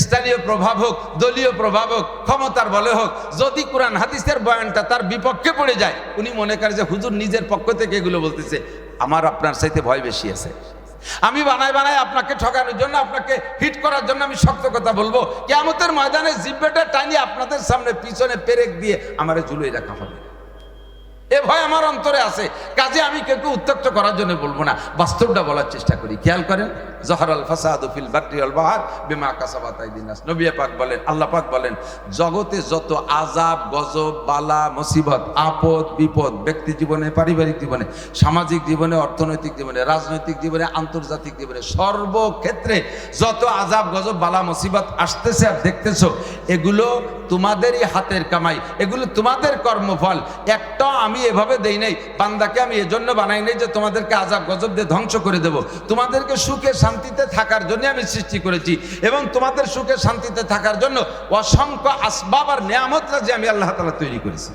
স্থানীয় প্রভাব হোক, দলীয় প্রভাব হোক, ক্ষমতার বলে হোক, যদি কোরআন হাদিসের বয়ানটা তার বিপক্ষে পড়ে যায়, উনি মনে করে যে হুজুর নিজের পক্ষ থেকে এগুলো বলতেছে। আমার আপনার চাইতে ভয় বেশি আছে। আমি বানায় আপনাকে ঠকানোর জন্য, আপনাকে হিট করার জন্য আমি শক্ত কথা বলবো, কিয়ামতের ময়দানে জিব্বাটা টানিয়ে আপনাদের সামনে পিছনে পেরেক দিয়ে আমারে ঝুলিয়ে রাখা হবে। এ ভয় আমার অন্তরে আছে। কাজে আমি কেউ উত্ত্যক্ত করার জন্য বলবো না, বাস্তবটা বলার চেষ্টা করি। খেয়াল করেন, যাহারাল ফাসাদু ফিল বাররি ওয়াল বাহর বিমা কাসাবাত আইদিন নাস। নবী পাক বলেন, আল্লাহ পাক বলেন, জগতে যত আযাব, গজব, বালা, মুসিবত, আপদ, বিপদ, ব্যক্তি জীবনে, পারিবারিক জীবনে, সামাজিক জীবনে, অর্থনৈতিক জীবনে, রাজনৈতিক জীবনে, আন্তর্জাতিক জীবনে, সর্বক্ষেত্রে যত আযাব, গজব, বালা, মুসিবত আসতেছে আর দেখতেছো, এগুলো তোমাদেরই হাতের কামাই, এগুলো তোমাদের কর্মফল। একটা আমি এভাবে দেই নাই, বান্দাকে আমি এজন্য বানাই নাই যে তোমাদেরকে আযাব গজব দিয়ে ধ্বংস করে দেব। তোমাদেরকে সুখে শান্তিতে থাকার জন্য আমি সৃষ্টি করেছি, এবং তোমাদের সুখে শান্তিতে থাকার জন্য অসংখ্য আসবাব আর নিয়ামতরা যে আমি আল্লাহ তাআলা তৈরি করেছি।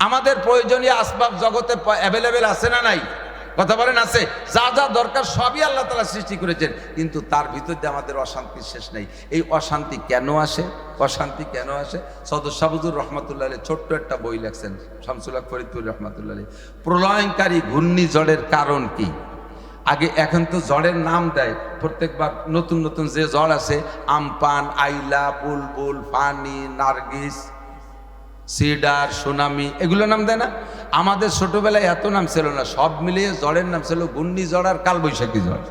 আমাদের প্রয়োজনীয় আসবাব জগতে অ্যাভেলেবেল আছে না নাই? কথা বলেন, আছে। যা যা দরকার সবই আল্লাহ তাআলা সৃষ্টি করেছেন, কিন্তু তার ভিতর দিয়ে আমাদের অশান্তির শেষ নেই। এই অশান্তি কেন আসে? অশান্তি কেন আসে? সদর শাহবুজুর রহমাতুল্লাহ আলাইহি ছোট্ট একটা বই লেখছেন, শামসুল হক ফরিদপুর রহমাতুল্লাহ আলাইহি, প্রলয়ঙ্কারী ঘূর্ণিঝড়ের কারণ কি। আগে, এখন তো ঝড়ের নাম দেয় প্রত্যেকবার, নতুন নতুন যে ঝড় আছে, আমপান, আইলা, বুলবুল, ফানি, নার্গিস, সিডার, সুনামি, এগুলো নাম দেয় না? আমাদের ছোটবেলায় এত নাম ছিল না, সব মিলিয়ে ঝড়ের নাম ছিল ঘূর্ণিঝড় আর কালবৈশাখী ঝড়।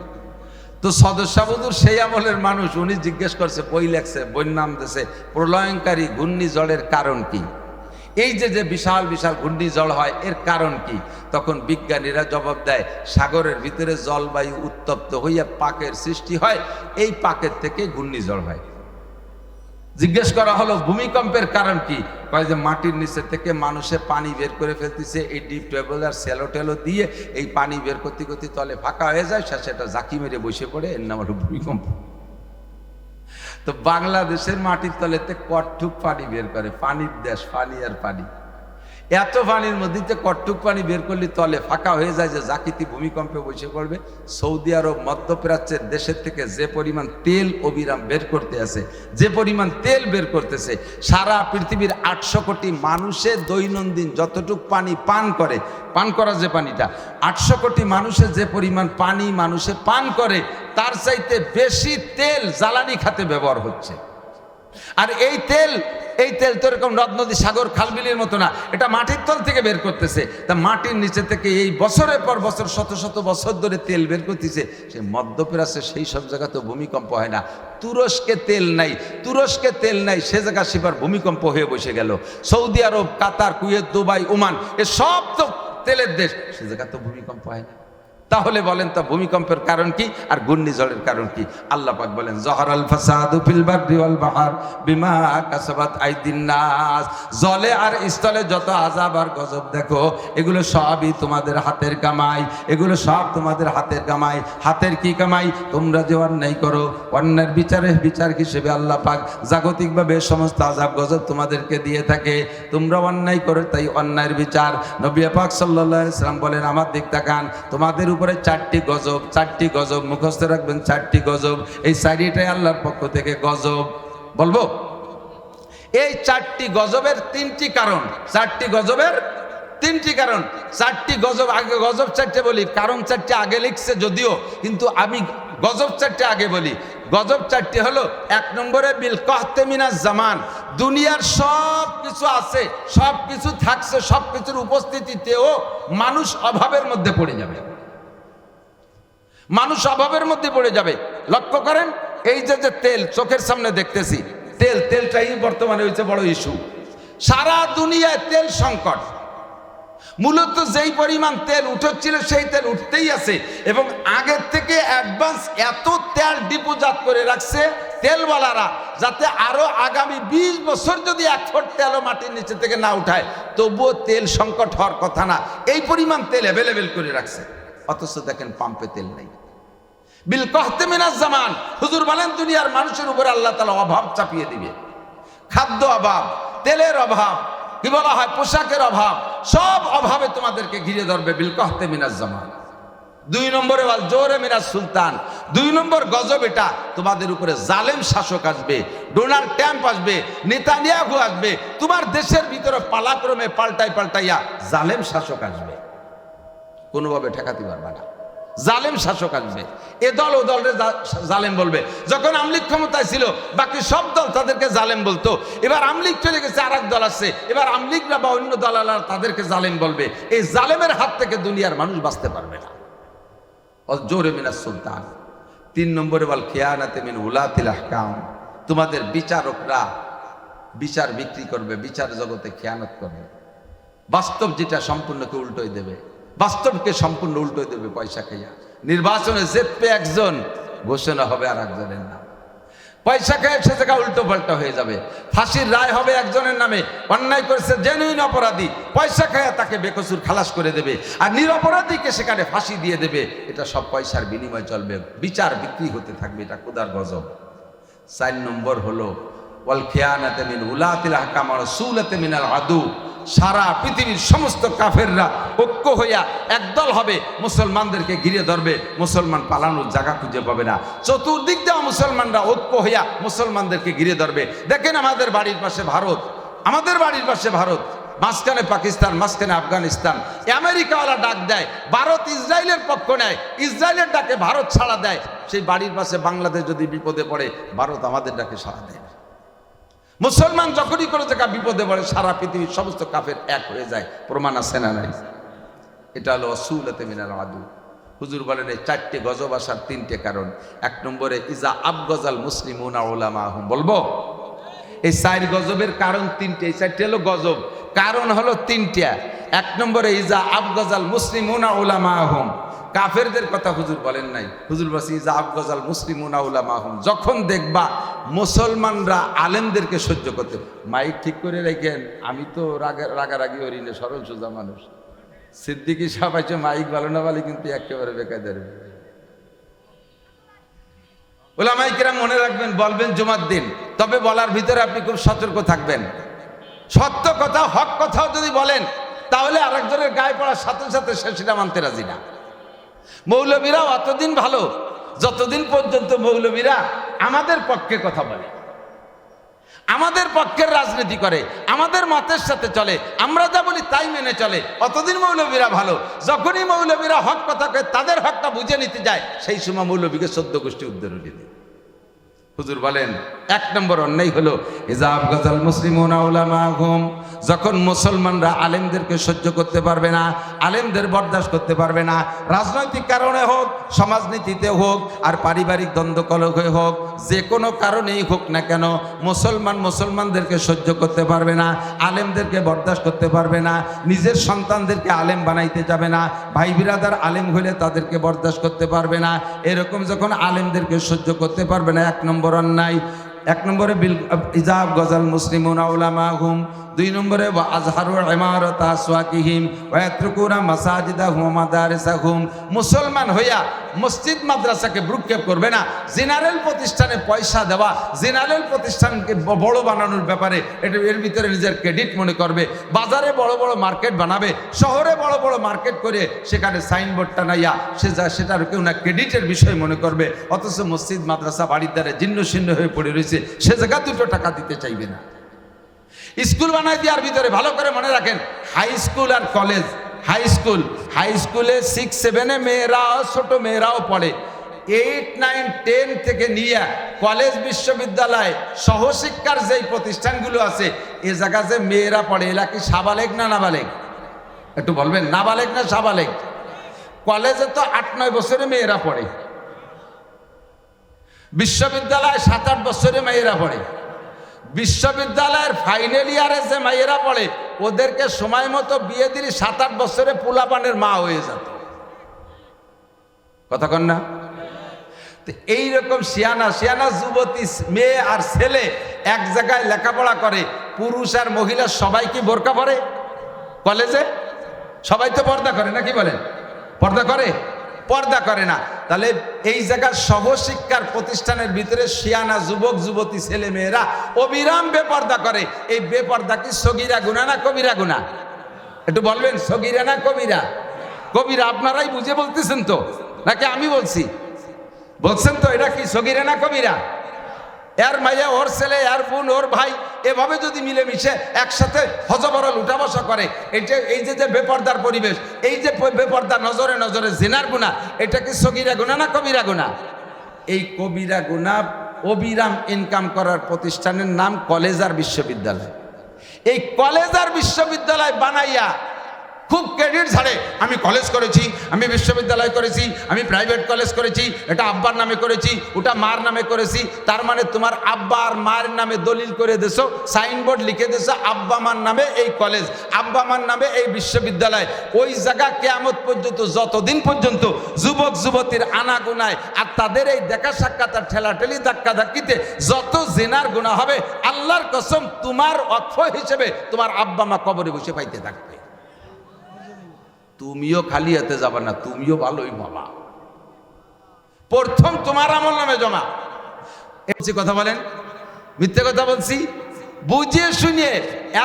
তো সদস্যাবুদুর সেই আমলের মানুষ, উনি জিজ্ঞেস করছে, বই লেখছে, বইয়ের নাম দিয়েছে প্রলয়ঙ্কারী ঘূর্ণিঝড়ের কারণ কি। এই যে বিশাল বিশাল ঘূর্ণিঝড় হয়, এর কারণ কি? তখন বিজ্ঞানীরা জবাব দেয়, সাগরের ভিতরে জলবায়ু উত্তপ্ত হইয়া পাকের সৃষ্টি হয়, এই পাকের থেকে ঘূর্ণিঝড় হয়। জিজ্ঞেস করা হলো ভূমিকম্পের কারণ কি? কয় যে মাটির নিচে থেকে মানুষে পানি বের করে ফেলতেছে, এই ডিপ টেবল আর সেলো টেলো দিয়ে এই পানি বের করতে করতে তলে ফাঁকা হয়ে যায়, সেটা জাকি মেরে বসে পড়ে, এর নাম হলো ভূমিকম্প। তো বাংলাদেশের মাটির তলেতে কট্টুক পানি বের করে, পানির দেশ, পানি আর পানি। এত পানির মধ্যে কটটুক পানি বের করলে তলে ফাঁকা হয়ে যায় যে জাকিতি ভূমিকম্পে বসে পড়বে। সৌদি আরব মধ্যপ্রাচ্যের দেশের থেকে যে পরিমাণ তেল অবিরাম বের করতে আছে, যে পরিমাণ তেল বের করতেছে, সারা পৃথিবীর 800 কোটি মানুষের দৈনন্দিন যতটুক পানি পান করে, পান করা যে পানিটা 800 কোটি মানুষের যে পরিমাণ পানি মানুষে পান করে, তার চাইতে বেশি তেল জ্বালানি খাতে ব্যবহার হচ্ছে। আর এই তেল তো এরকম নদ নদী সাগর খালবিলের মতো না, এটা মাটির তল থেকে বের করতেছে। তা মাটির নিচে থেকে এই বছরের পর বছর শত শত বছর ধরে তেল বের করতেছে। সে মধ্যপ্রাচ্যে সেই সব জায়গাতে ভূমিকম্প হয় না। তুরস্কে তেল নাই, সে জায়গা সেবার ভূমিকম্প হয়ে বসে গেল। সৌদি আরব, কাতার, কুয়েত, দুবাই, ওমান, এ সব তো তেলের দেশ, সে জায়গা তো ভূমিকম্প হয় না। তাহলে বলেন তো ভূমিকম্পের কারণ কি আর ঘূর্ণিঝড়ের কারণ কি? আল্লাহ পাক বলেন যহরাল ফাসাদু ফিল বাররি ওয়াল বাহর বিমা কাসাবাত আইদিন নাস। জলে আর স্থলে যত আযাব আর গজব দেখো, এগুলো সবই তোমাদের হাতের কামাই, এগুলো সব তোমাদের হাতের কামাই। হাতের কি কামাই? তোমরা যে অন্যায় করো, অন্যায়ের বিচার হিসেবে আল্লাহ পাক জাগতিকভাবে সমস্ত আযাব গজব তোমাদেরকে দিয়ে থাকে। তোমরা অন্যায় করো, তাই অন্যায়ের বিচার। নবী পাক সাল্লাল্লাহু আলাইহি সাল্লাম বলেন, আমার দিক তাকান, তোমাদের উপরে 4টি গজব মুখস্থ রাখবেন, 4টি গজব। এই 4টাই আল্লাহর পক্ষ থেকে গজব। বলবো এই 4টি গজবের 3টি কারণ, 4টি গজবের 3টি কারণ। 4টি গজব আগে, গজব 4টে বলি, কারণ 4টে আগে লিখছে যদিও, কিন্তু আমি গজব 4টে আগে বলি। গজব 4টি হলো, 1 নম্বরে বিল কাহতে মিনাজ জামান। দুনিয়ার সব কিছু আছে, সব কিছু থাকছে, সব কিছুর উপস্থিতিতেও মানুষ অভাবের মধ্যে পড়ে যাবে, মানুষ অভাবের মধ্যে পড়ে যাবে। লক্ষ্য করেন, এই যে তেল চোখের সামনে দেখতেছি, তেলটাই বর্তমানে হয়েছে বড় ইস্যু। সারা দুনিয়ায় তেল সংকট। মূলত যেই পরিমাণ তেল উঠছিল সেই তেল উঠতেই আছে, এবং আগের থেকে অ্যাডভান্স এত তেল ডিপোজাত করে রাখছে তেলওয়ালারা, যাতে আরো আগামী 20 বছর যদি 1 ফুট তেলও মাটির নিচে থেকে না উঠায়, তবুও তেল সংকট হওয়ার কথা না। এই পরিমাণ তেল অ্যাভেলেবেল করে রাখছে, অথচ দেখেন পাম্পে তেল নেই। বিল কাহতে মিনাজ জামান, হুজুর বলেন দুনিয়ার মানুষের উপর আল্লাহ তাআলা অভাব চাপিয়ে দিবে। খাদ্য অভাব, তেলের অভাব, কি বলা হয়, পোশাকের অভাব, সব অভাবে তোমাদেরকে ঘিরে ধরবে। বিল কাহতে মিনাজ জামান। 2 নম্বরে ওয়াল জোরে মিনাজ সুলতান। 2 নম্বর গজব এটা, তোমাদের উপরে জালেম শাসক আসবে, ডোনাল্ড ট্রাম্প আসবে, নেতানিয়াহু আসবে, তোমার দেশের ভিতরে পালাক্রমে পাল্টাইয়া জালেম শাসক আসবে, কোনোভাবে ঠেকাতে পারবে না। জালেম শাসক আসবে, এ দল ও দলের জালেম বলবে। যখন আওয়ামী লীগ ক্ষমতায় ছিল, বাকি সব দল তাদেরকে জালেম বলতো। এবার আওয়ামী লীগ চলে গেছে, আর এক দল আসছে, এবার আওয়ামী লীগরা বা অন্য দলালা তাদেরকে জালেম বলবে। এই জালেমের হাত থেকে দুনিয়ার মানুষ বাঁচতে পারবে না। জোরে মিনাস সুলতান। 3 নম্বরে বল খিয়ানাতে মিন উলাতিল আহকাম। তোমাদের বিচারকরা বিচার বিক্রি করবে, বিচার জগতে খেয়ানত করবে, বাস্তব যেটা সম্পূর্ণকে উল্টোই দেবে, বাস্তবকে সম্পূর্ণ উল্টোই দেবে পয়সা খাইয়া। নির্বাচনে জিতবে একজন, ঘোষণা হবে আর একজনের নাম। পয়সা খেয়ে সে জায়গা উল্টো পাল্টা হয়ে যাবে। ফাঁসির রায় হবে একজনের নামে, অন্যায় করেছে জেনুইন অপরাধী, পয়সা খেয়ে তাকে বেকসুর খালাস করে দেবে, আর নিরপরাধীকে সেখানে ফাঁসি দিয়ে দেবে। এটা সব পয়সার বিনিময় চলবে, বিচার বিক্রি হতে থাকবে। এটা খোদার গজব। 4 নম্বর হলো ওয়াল খিয়ানাতে মিন উলাতিল আহকাম ওয়া রাসূলাতে মিনাল আদু। সারা পৃথিবীর সমস্ত কাফেররা ঐক্য হইয়া একদল হবে, মুসলমানদেরকে ঘিরে ধরবে, মুসলমান পালানোর জায়গা খুঁজে পাবে না। চতুর্দিক দিয়ে মুসলমানরা ঐক্য হইয়া মুসলমানদেরকে ঘিরে ধরবে। দেখেন আমাদের বাড়ির পাশে ভারত, আমাদের বাড়ির পাশে ভারত, মাঝখানে পাকিস্তান, মাঝখানে আফগানিস্তান। আমেরিকাওয়ালা ডাক দেয়, ভারত ইসরায়েলের পক্ষ নেয়, ইসরায়েলের ডাকে ভারত সাড়া দেয়। সেই বাড়ির পাশে বাংলাদেশ যদি বিপদে পড়ে, ভারত আমাদের ডাকে সাড়া দেয়। মুসলমান যখনই কোনো জায়গা বিপদে পড়ে, সারা পৃথিবীর সমস্ত কাফের এক হয়ে যায়। প্রমাণ আছে না নাই? এটা হলো রাসূলাতে মিনাল আদু। হুজুর বলেন এই 4টে গজব আসার 3টে কারণ। 1 নম্বরে ইজা আবগাজাল মুসলিমুনা উলামাহুম। বলবো এই 4 গজবের কারণ 3টে, এই 4টে হলো গজব, কারণ হলো 3টা। 1 নম্বরে ইজা আবগাজাল মুসলিমুনা উলামাহুম। কাফেরদের কথা হুজুর বলেন নাই, হুজুর বলছি ইজা আবগাজাল মুসলিমুনা উলামাহুম। যখন দেখবা মুসলমানরা আলেমদেরকে সহ্য করতে, মাইক ঠিক করে রাখেন। আমি তো রাগারাগি করি না, সরল সোজা মানুষ। সিদ্দিকী সাহেব আছে, মাইক ভালো না বলে কিন্তু একেবারে বেকায়দার। ওলামায়ে কেরাম মনে রাখবেন, বলবেন জুমার দিন, তবে বলার ভিতরে আপনি খুব সতর্ক থাকবেন। সত্য কথা হক কথাও যদি বলেন তাহলে আরেকজনের গায়ে পড়ার সাথে সাথে সে সেটা মানতে রাজি না। মৌলবীরাও অতদিন ভালো যতদিন পর্যন্ত মৌলবীরা আমাদের পক্ষে কথা বলে, আমাদের পক্ষের রাজনীতি করে, আমাদের মতের সাথে চলে, আমরা যা বলি তাই মেনে চলে, অতদিন মৌলবীরা ভালো। যখনই মৌলবীরা হক কথা কয় তাদের হকটা বুঝে নিতে যায়, সেই সময় মৌলবীকে 14 গোষ্ঠী উদ্ধারণী দেয়। হুজুর বলেন 1 নম্বর অন্যায় হলো ইজাব গাজাল মুসলিমুনা উলামাহুম, যখন মুসলমানরা আলেমদেরকে সহ্য করতে পারবে না, আলেমদের বরদাস্ত করতে পারবে না, রাজনৈতিক কারণে হোক, সমাজনীতিতে হোক, আর পারিবারিক দ্বন্দ্ব কলহে হোক, যে কোনো কারণেই হোক না কেন, মুসলমানদেরকে সহ্য করতে পারবে না, আলেমদেরকে বরদাস্ত করতে পারবে না, নিজের সন্তানদেরকে আলেম বানাইতে যাবে না, ভাই বিরাদার আলেম হলে তাদেরকে বরদাস্ত করতে পারবে না। এরকম যখন আলেমদেরকে সহ্য করতে পারবে না, 1 নম্বর অন্যায়। 1 নম্বরে বিল ইজাব গজাল মুসলিমুনা উলামাহুম, 2 নম্বরে ওয়া আজহারু ইমারাত আসওয়াকিহিম ওয়া ইয়াতরুকুনা মাসাজিদাহুম ওয়া মাদারিসাহুম, মুসলমান হইয়া মসজিদ মাদ্রাসাকে ভ্রুক্ষেপ করবে না, জেনারেল প্রতিষ্ঠানে পয়সা দেওয়া, জেনারেল প্রতিষ্ঠানকে বড় বানানোর ব্যাপারে এর ভিতরে নিজের ক্রেডিট মনে করবে, বাজারে বড় বড় মার্কেট বানাবে, শহরে বড় বড় মার্কেট করে সেখানে সাইনবোর্ডটা নাইয়া সেটার কেউ না ক্রেডিটের বিষয় মনে করবে, অথচ মসজিদ মাদ্রাসা বাড়ির দ্বারা জীর্ণ শীর্ণ হয়ে পড়ে রয়েছে, সে জায়গা 2 টাকা দিতে চাইবে না। স্কুল বানাই দেওয়ার ভিতরে ভালো করে মনে রাখেন, হাই স্কুল আর কলেজ, হাই স্কুলে 6, 7 মেয়েরাও, ছোট মেয়েরাও পড়ে, 8, 9, 10 থেকে নিয়ে কলেজ বিশ্ববিদ্যালয় সহশিক্ষার যেই প্রতিষ্ঠানগুলো আছে, এ জায়গা যে মেয়েরা পড়ে, এরা কি সাবালেগ না নাবালেগ? একটু বলবেন, নাবালেগ না সাবালেগ? কলেজে তো 8-9 বছরে মেয়েরা পড়ে, বিশ্ববিদ্যালয়ে 7-8 বছরে মেয়েরা পড়ে, বিশ্ববিদ্যালয়ের ফাইনাল ইয়ারে যে মেয়েরা পড়ে ওদেরকে সময় মতো বিয়ে দিলে 7-8 বছরে পোলাপানের মা হয়ে যেত। কথা কন না? তো এইরকম শিয়ানা যুবতী মেয়ে আর ছেলে এক জায়গায় লেখাপড়া করে, পুরুষ আর মহিলা সবাই কি বোরকা পরে? কলেজে সবাই তো পর্দা করে না, কি বলেন? পর্দা করে? পর্দা করে না। তাহলে এই জায়গার সহশিক্ষার প্রতিষ্ঠানের ভিতরে শিয়ানা যুবক যুবতী ছেলে মেয়েরা অবিরাম বেপর্দা করে। এই বেপর্দা কি সগীরা গুনাহ না কবিরা গুনাহ? একটু বলবেন, সগীরা না কবিরা? কবিরা। আপনারাই বুঝে বলতেছেন তো নাকি আমি বলছি? বলছেন তো, এটা কি সগীরা না কবিরা? এর মাইয়া, ওর ছেলে, এর বোন, ওর ভাই, এভাবে যদি মিলেমিশে একসাথে হজবরল উঠা বসা করে, এই যে বেপর্দার পরিবেশ, এই যে বেপর্দা, নজরে নজরে জিনার গুনাহ, এটা কি সগীরা গুনাহ না কবিরা গুনাহ? এই কবিরা গুনাহ অবিরাম ইনকাম করার প্রতিষ্ঠানের নাম কলেজ আর বিশ্ববিদ্যালয়। এই কলেজ আর বিশ্ববিদ্যালয় বানাইয়া খুব ক্রেডিট ছাড়ে, আমি কলেজ করেছি, আমি বিশ্ববিদ্যালয় করেছি, আমি প্রাইভেট কলেজ করেছি, এটা আব্বার নামে করেছি, ওটা মার নামে করেছি। তার মানে তোমার আব্বা আর মার নামে দলিল করে দেছো, সাইনবোর্ড লিখে দেছো, আব্বা মার নামে এই কলেজ, আব্বা মার নামে এই বিশ্ববিদ্যালয়। ওই জায়গা কিয়ামত পর্যন্ত, যতদিন পর্যন্ত যুবক যুবতীর আনাগুনায় আর তাদের এই দেখা সাক্ষাৎ আর ঠেলাঠেলি ধাক্কা ধাক্কিতে যত জিনার গুনাহ হবে, আল্লাহর কসম তোমার অক্ষ হিসেবে তোমার আব্বা মা কবরে বসে পাইতে থাকবে। তুমিও খালি হাতে যাবা না, তুমিও ভালোই বাবা, প্রথম তোমার আমল নামে জমা। কথা বলেন, মিথ্যে কথা বলছি? বুঝিয়ে শুনিয়ে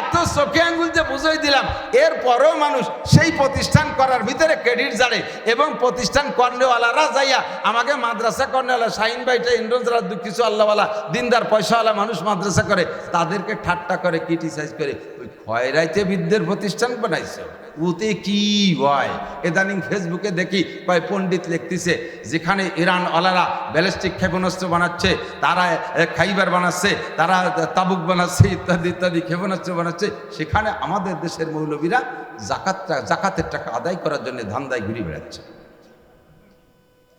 এত চোখে আঙ্গুল যে বুঝাই দিলাম, এরপরেও মানুষ সেই প্রতিষ্ঠান করার ভিতরে ক্রেডিট জানে, এবং প্রতিষ্ঠান কর্নেওয়ালারা যাইয়া আমাকে মাদ্রাসা কর্নেওয়ালা শাহিন ভাইটা ইন্দ্রজরা কিছু আল্লাহওয়ালা দিনদার পয়সাওয়ালা মানুষ মাদ্রাসা করে, তাদেরকে ঠাট্টা করে, ক্রিটিসাইজ করে, ওই খয়রাইতে বিদ্যের প্রতিষ্ঠান বানাইছে। ওতে কি হয়? ইদানিং ফেসবুকে দেখি কয় পণ্ডিত লিখতেছে, যেখানে ইরানওয়ালারা ব্যালিস্টিক ক্ষেপণাস্ত্র বানাচ্ছে, তারা খাইবার বানাচ্ছে, তারা তাবুক বানাচ্ছে, ইত্যাদি ইত্যাদি ক্ষেপণাস্ত্র বানাচ্ছে, সেখানে আমাদের দেশের মৌলবীরা জাকাতের টাকা আদায় করার জন্য ধান্দায় ঘুরে বেড়াচ্ছে।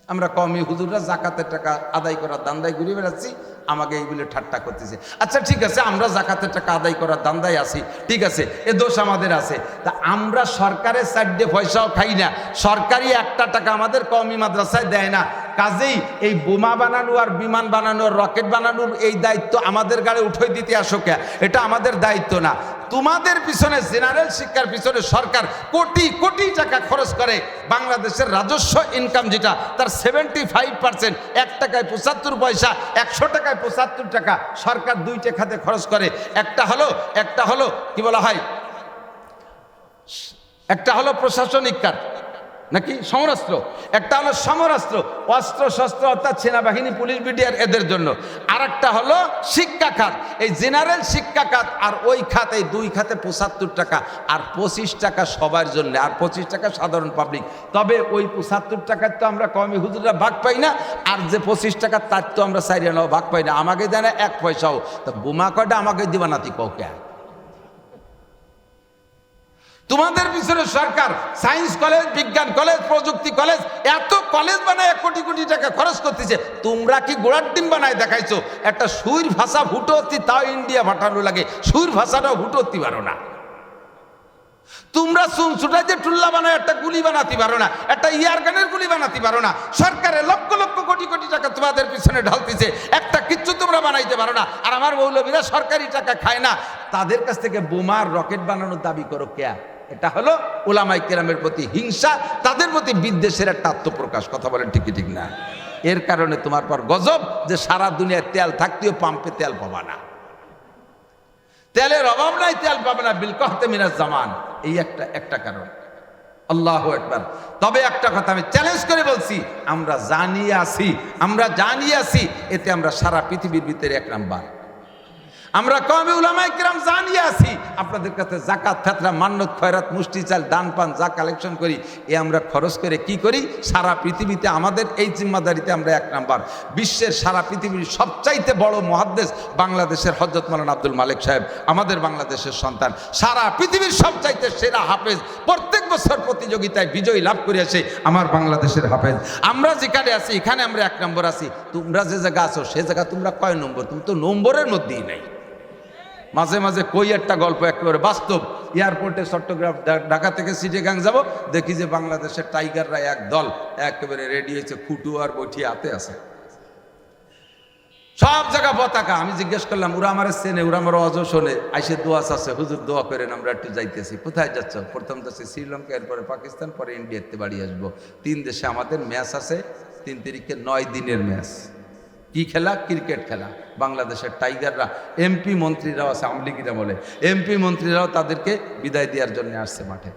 আমরা কওমি হুজুররা জাকাতের টাকা আদায় করার ধান্দায় ঘুরে বেড়াচ্ছি, আমাকে এইগুলো ঠাট্টা করতেছে। আচ্ছা ঠিক আছে, আমরা জাকাতের টাকা আদায় করার ধান্দায় আছি, ঠিক আছে, এ দোষ আমাদের আছে। তা আমরা সরকারের সাইডে পয়সাও খাই না, সরকারি একটা টাকা আমাদের কওমি মাদ্রাসায় দেয় না, কাজেই এই বোমা বানানো আর বিমান বানানো আর রকেট বানানোর এই দায়িত্ব আমাদের গাড়ি উঠে দিতে আসো কে? এটা আমাদের দায়িত্ব না। তোমাদের পিছনে জেনারেল শিক্ষার পিছনে সরকার কোটি কোটি টাকা খরচ করে। বাংলাদেশের রাজস্ব ইনকাম যেটা তার 75%, 1 টাকায় 75 পয়সা, 100 টাকায় 75 টাকা সরকার দুইটা খাতে খরচ করে। একটা হলো কি বলা হয়, একটা হলো প্রশাসনিক কাজ নাকি সমরাস্ত্র, একটা হলো সমরাস্ত্র অস্ত্র শস্ত্র অর্থাৎ সেনাবাহিনী পুলিশ বিডিআর এদের জন্য, আর একটা হলো শিক্ষা খাত। এই জেনারেল শিক্ষা খাত আর ওই খাত, এই দুই খাতে 75 টাকা আর 25 টাকা সবার জন্য, আর 25 টাকা সাধারণ পাবলিক। তবে ওই 75 টাকার তো আমরা কওমি হুজুররা ভাগ পাই না, আর যে 25 টাকা তার তো আমরা সাইরিয়ানাও ভাগ পাই না, আমাকে দেয় না 1 পয়সাও। তো বোমা কয়টা আমাকে দিবা নাতি কৌকে? তোমাদের পিছনে সরকার সায়েন্স কলেজ, বিজ্ঞান কলেজ, প্রযুক্তি কলেজ, এত কলেজ বানায় 1 কোটি কোটি টাকা খরচ করতেছে। তোমরা কি গোড়ার ডিম বানায় দেখাইছো? একটা সুর ভাষা ফুটোতি, তাও ইন্ডিয়া পাঠানো লাগে, সুর ভাষাটাও ফুটোতি পারো না। তোমরা চুনছুটাই যে টুল্লা বানায় একটা গুলি বানাতে পারো না, একটা ইয়ারগানের গুলি বানাতে পারো না। সরকারের লক্ষ লক্ষ কোটি কোটি টাকা তোমাদের পিছনে ঢালতেছে, একটা কিচ্ছু তোমরা বানাইতে পারো না। আর আমার মৌলবীরা সরকারি টাকা খায় না, তাদের কাছ থেকে বোমার রকেট বানানোর দাবি করো কে? এটা হলো উলামায়ে কেরামের প্রতি হিংসা, তাদের প্রতি বিদ্বেষের একটা আত্মপ্রকাশ। কথা বলেন ঠিক কি ঠিক না? এর কারণে তোমার পর গজব যে সারা দুনিয়ায় তেল থাকতেও পাম্পে তেল পাবা না, তেলের অভাব নাই, তেল পাবে না, বিল কহতে মিনাজ জামান। এই একটা কারণ। আল্লাহু আকবার। তবে একটা কথা আমি চ্যালেঞ্জ করে বলছি, আমরা জানিয়ে আসি, এতে আমরা সারা পৃথিবীর ভিতরে 1 নাম্বার। আমরা কওমি উলামায়ে কেরাম জানিয়ে আসি, আপনাদের কাছে যাকাত, ফিতরা, মান্নত, খয়রাত, মুষ্টি চাল, দান পান যা কালেকশন করি, আমরা খরচ করে কি করি? সারা পৃথিবীতে আমাদের এই জিম্মাদারিতে আমরা 1 নাম্বার। বিশ্বের সারা পৃথিবীর সবচাইতে বড় মুহাদ্দিস বাংলাদেশের হযরত মাওলানা আব্দুল মালিক সাহেব, আমাদের বাংলাদেশের সন্তান। সারা পৃথিবীর সবচাইতে সেরা হাফেজ, প্রত্যেক বছর প্রতিযোগিতায় বিজয়ী লাভ করেছে আমার বাংলাদেশের হাফেজ। আমরা যেখানে আছি এখানে আমরা 1 নম্বর আছি। তোমরা যে জায়গা আছো সে জায়গা তোমরা কয় নম্বর? তুমি তো নম্বরের মধ্যেই নাই। মাঝে মাঝে কই একটা গল্প একেবারে বাস্তব। এয়ারপোর্টে চট্টগ্রাম, ঢাকা থেকে চিটাগাং যাব, দেখি যে বাংলাদেশের টাইগাররা এক দল একেবারে রেডি হয়েছে, খুটু আর বৈঠি হাতে আছে, সব জায়গা পতাকা। আমি জিজ্ঞেস করলাম, ওরা আমার চেনে, ওরা আমার অজ শোনে, আইসে দোয়া আছে, হুজুর দোয়া করেন, আমরা একটু যাইতেছি। কোথায় যাচ্ছ? প্রথম যাচ্ছে শ্রীলঙ্কা, এরপরে পাকিস্তান, পরে ইন্ডিয়াতে বাড়ি আসবো। 3 দেশে আমাদের ম্যাচ আছে, 3 তারিখে 9 দিনের ম্যাচ। কি খেলা? ক্রিকেট খেলা। বাংলাদেশের টাইগাররা, এমপি মন্ত্রীরাও আছে, আওয়ামী লীগের আমলে এমপি মন্ত্রীরাও তাদেরকে বিদায় দেওয়ার জন্য আসছে মাঠে।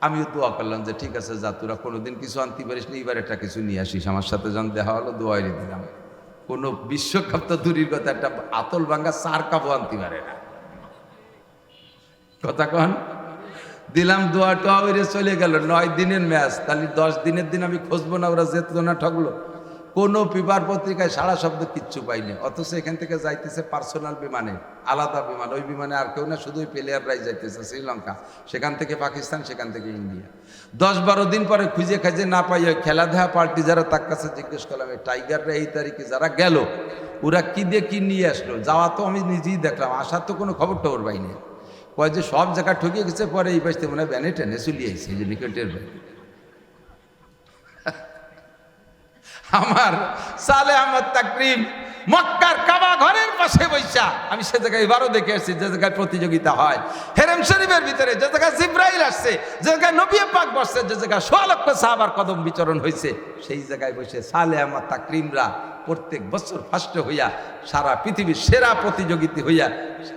আমিও দোয়া করলাম যে ঠিক আছে, যা, তোরা কোনোদিন কিছু আনতে পারিস না, এবার একটা কিছু নিয়ে আসিস। আমার সাথে যখন দেখা হলো, দোয়াই দিলাম। কোনো বিশ্বকাপ তো দূরের কথা, একটা আতল ভাঙ্গা 4 কাপও আনতে পারে না। কথা কন দিলাম, দোয়া টোয়া ওইরে চলে গেল। 9 দিনের ম্যাচ, তাহলে 10 দিনের দিন আমি খুঁজবো না, ওরা যেত না, ঠকলো। কোনো পেপার পত্রিকায় সারা শব্দ কিচ্ছু পাইনি। অথচ এখান থেকে যাইতেছে পার্সোনাল বিমানে, আলাদা বিমান। ওই বিমানে আর কেউ না, শুধুই প্লেয়াররাই যাইতেছে। শ্রীলঙ্কা, সেখান থেকে পাকিস্তান, সেখান থেকে ইন্ডিয়া। 10-12 দিন পরে খুঁজে খাজে না পাই, ওই খেলা দেখা পার্টি যারা, তার কাছে জিজ্ঞেস করলাম, এই টাইগাররা এই তারিখে যারা গেল, ওরা কি দিয়ে কি নিয়ে আসলো? যাওয়া তো আমি নিজেই দেখলাম, আসার তো কোনো খবর টবর পাইনি। কয় যে সব জায়গা ঠকিয়ে গেছে, পরে এই পাশে মনে হয় ব্যানে টেনে চলিয়ে আইছে, এই যে নিকটের ভাই। আমার সালে আহমদ তাকরিম মক্কার কাবা ঘরের পাশে বৈশা, আমি সে জায়গায় এবারও দেখে আসছি, যে জায়গায় প্রতিযোগিতা হয় হেরেম শরীফের ভিতরে, যে জায়গায় জিব্রাইল আসছে, যে জায়গায় নবী পাক বসছে, যে জায়গায় 100 লক্ষ সাহাবার কদম বিচরণ হয়েছে, সেই জায়গায় বসে সালে আহমদ তাকরিমরা প্রত্যেক বছর ফার্স্ট হইয়া সারা পৃথিবীর সেরা প্রতিযোগিতা হইয়া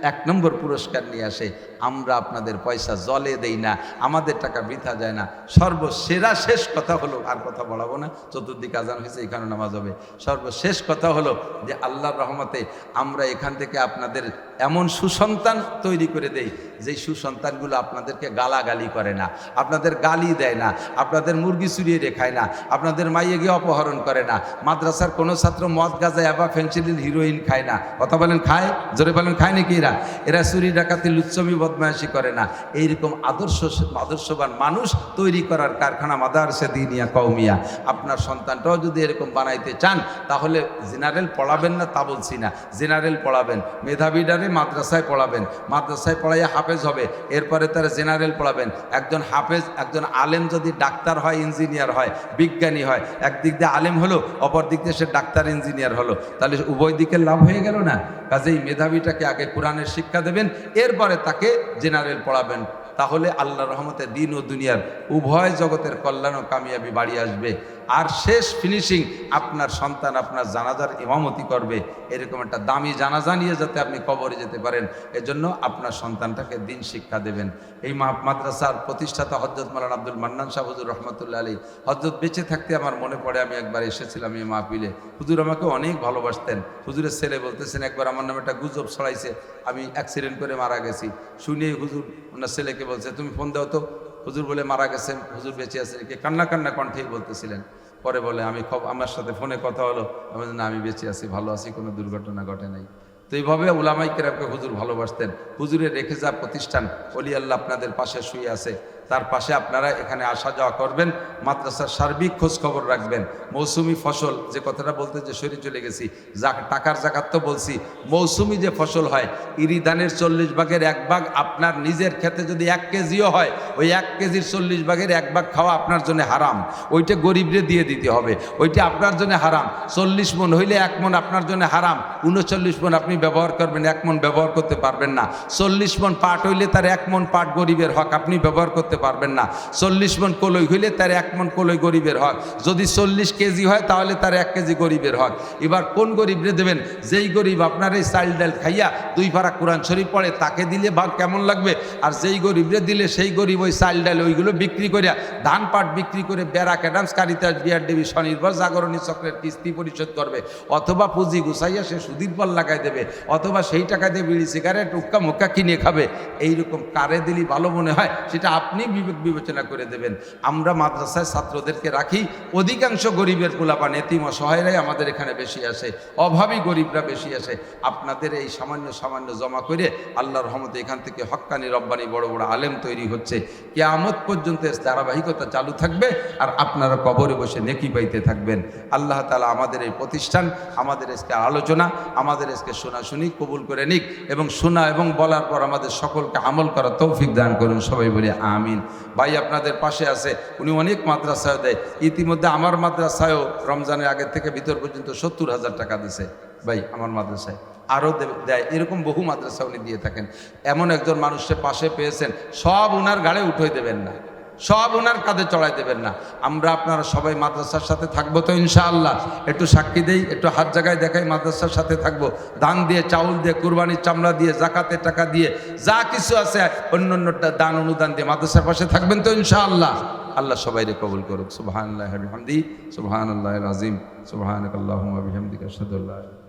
1 নম্বর পুরস্কার নিয়ে আসে। আমরা আপনাদের পয়সা জলে দেই না, আমাদের টাকা বৃথা যায় না। সর্বসেরা শেষ কথা হলো, আর কথা বলাবো না, চতুর্দিকে আজান হয়েছে, এখানে নামাজ হবে। সর্বশেষ কথা হলো যে আল্লাহর রহমতে আমরা এখান থেকে আপনাদের এমন সুসন্তান তৈরি করে দেই, যেই সুসন্তানগুলো আপনাদেরকে গালাগালি করে না, আপনাদের গালি দেয় না, আপনাদের মুরগি চুরিয়ে রেখায় না, আপনাদের মাইয়ে গিয়ে অপহরণ করে না, মাদ্রাসার কোনো ছাত্র মদ গাঁজা, অ্যাবা, ফেন্সিডিল, হিরোইন দিন খায় না, কথা বলেন খায়, জোরে বলেন খায় নাকি? এরা চুরি ডাকাতি লুচ্ছমি বদমাইশি করে না। এইরকম আদর্শবান মানুষ তৈরি করার কারখানা মাদারসা দিনিয়া কওমিয়া। আপনার সন্তানটাও যদি এরকম বানাইতে চান তাহলে জেনারেল পড়াবেন না তা বলছি না, জেনারেল পড়াবেন, মেধাবীডারে মাদ্রাসায় পড়াবেন, মাদ্রাসায় পড়াইয়া হাফেজ হবে, এরপরে তারা জেনারেল পড়াবেন। একজন হাফেজ, একজন আলেম যদি ডাক্তার হয়, ইঞ্জিনিয়ার হয়, বিজ্ঞানী হয়, একদিক দিয়ে আলেম হলো, অপর দিক দিয়ে সে ডাক্তার ইঞ্জিনিয়ার হলো, তাহলে উভয় দিকের লাভ হয়ে গেল না? কাজেই মেধাবীটাকে আগে কোরআনের শিক্ষা দেবেন, এরপরে তাকে জেনারেল পড়াবেন। তাহলে আল্লাহর রহমতে দিন ও দুনিয়ার উভয় জগতের কল্যাণ ও কামিয়াবি বাড়ি আসবে। আর শেষ ফিনিশিং আপনার সন্তান আপনার জানাজার ইমামতি করবে, এরকম একটা দামি জানাজা নিয়ে যাতে আপনি কবরে যেতে পারেন, এজন্য আপনার সন্তানটাকে দিন শিক্ষা দেবেন। এই মাদ্রাসার প্রতিষ্ঠাতা হযরত মাওলানা আব্দুল মান্নান সাহেব হুজুর রহমতুল্লাহ আলাইহি, হযরত বেঁচে থাকতে আমার মনে পড়ে আমি একবার এসেছিলাম এই মাহফিলে। হুজুর আমাকে অনেক ভালোবাসতেন। হুজুরের ছেলে বলতেছেন একবার আমার নামে একটা গুজব ছড়াইছে, আমি অ্যাক্সিডেন্ট করে মারা গেছি। শুনে হুজুর ওনার ছেলেকে বলছে তুমি ফোন দাও তো, হুজুর বলে মারা গেছেন, হুজুর বেঁচে আছেন, কে কান্না কান্না কণ্ঠেই বলতেছিলেন। পরে বলে আমি আমার সাথে ফোনে কথা হলো, আমি না আমি বেঁচে আছি, ভালো আছি, কোনো দুর্ঘটনা ঘটে নাই। তো এইভাবে উলামায়ে কেরামকে হুজুর ভালোবাসতেন। হুজুরের রেখে যাওয়া প্রতিষ্ঠান ওলি আল্লাহ আপনাদের পাশে শুয়ে আছে, তার পাশে আপনারা এখানে আসা যাওয়া করবেন, মাদ্রাসার সার্বিক খোঁজ খবর রাখবেন। মৌসুমি ফসল যে কথাটা বলতে যে সরে চলে গেছি, টাকার জাকাত তো বলছি, মৌসুমি যে ফসল হয়, ইরি ধানের 40 ভাগের 1 ভাগ আপনার নিজের ক্ষেতে যদি 1 কেজিও হয়, ওই 1 কেজির 40 ভাগের 1 ভাগ খাওয়া আপনার জন্য হারাম, ওইটা গরিবরে দিয়ে দিতে হবে, ওইটা আপনার জন্য হারাম। 40 মণ হইলে 1 মণ আপনার জন্য হারাম, 39 মণ আপনি ব্যবহার করবেন, 1 মণ ব্যবহার করতে পারবেন না। 40 মণ পাট হইলে তার 1 মণ পাট গরিবের হক, আপনি ব্যবহার করতে পারবেন না। 40 মণ কলই হইলে তার 1 মণ কলই গরিবের হক, যদি 40 কেজি হয় তাহলে তার 1 কেজি গরিবের হক। এবার কোন গরিবরে দেবেন? যেই গরিব আপনার এই চাল ডাল খাইয়া 2 পারা কোরআন শরীফ পড়ে, তাকে দিলে ভাগ কেমন লাগবে? আর যেই গরিবরে দিলে সেই গরিব ওই চাল ডাল ওইগুলো বিক্রি করিয়া, ধান পাট বিক্রি করে বেড়া ক্যাডামস কারিতাস বিআর দেবী স্বনির্ভর জাগরণী চক্রের কিস্তি পরিশোধ করবে, অথবা পুঁজি গুছাইয়া সে সুদীর পর লাগাই দেবে, অথবা সেই টাকা দিয়ে বিড়ি সিগারেট উক্কা মুক্কা কিনে খাবে। এইরকম কারে দিলি ভালো মনে হয় সেটা আপনি বিবেক বিবেচনা করে দেবেন। আমরা মাদ্রাসায় ছাত্রদেরকে রাখি, অধিকাংশ গরিবের পোলাপান এতিম অসহায়রাই আমাদের এখানে বেশি আসে, অভাবী গরিবরা বেশি আসে। আপনাদের এই সামান্য সামান্য জমা করে আল্লাহর রহমতে এখান থেকে হক্কানি রব্বানি বড় বড় আলেম তৈরি হচ্ছে, কিয়ামত পর্যন্ত এর ধারাবাহিকতা চালু থাকবে, আর আপনারা কবরে বসে নেকি পাইতে থাকবেন। আল্লাহ তাআলা আমাদের এই প্রতিষ্ঠান, আমাদের আজকে আলোচনা, আমাদের আজকে শোনাশুনি কবুল করে নিক, এবং শোনা এবং বলার পর আমাদের সকলকে আমল করার তৌফিক দান করুন, সবাই বলি আমিন। ভাই আপনাদের পাশে আছে, উনি অনেক মাদ্রাসায় দেয়, ইতিমধ্যে আমার মাদ্রাসায়ও রমজানের আগের থেকে ভিতর পর্যন্ত 70,000 টাকা দিছে ভাই আমার মাদ্রাসায়, আরও দেয়, এরকম বহু মাদ্রাসা উনি দিয়ে থাকেন। এমন একজন মানুষের পাশে পেয়েছেন, সব ওনার ঘাড়ে উঠে দেবেন না, সব ওনার কাঁধে চড়াই দেবেন না। আমরা আপনারা সবাই মাদ্রাসার সাথে থাকবো তো ইনশাআল্লাহ? একটু সাক্ষী দেই, একটু হাত জায়গায় দেখাই, মাদ্রাসার সাথে থাকবো। ধান দিয়ে, চাউল দিয়ে, কুরবানির চামড়া দিয়ে, জাকাতের টাকা দিয়ে, যা কিছু আছে অন্যান্যটা দান অনুদান দিয়ে মাদ্রাসার পাশে থাকবেন তো ইনশাআল্লাহ? আল্লাহ সবাইকে কবুল করুক। সুবহানাল্লাহি ওয়া বিহামদিহি, সুবহানাল্লাহিল আযীম, সুবহানাকাল্লাহুম্মা ওয়া বিহামদিকা আশহাদু আল্লা ইলাহা ইল্লা আনতা।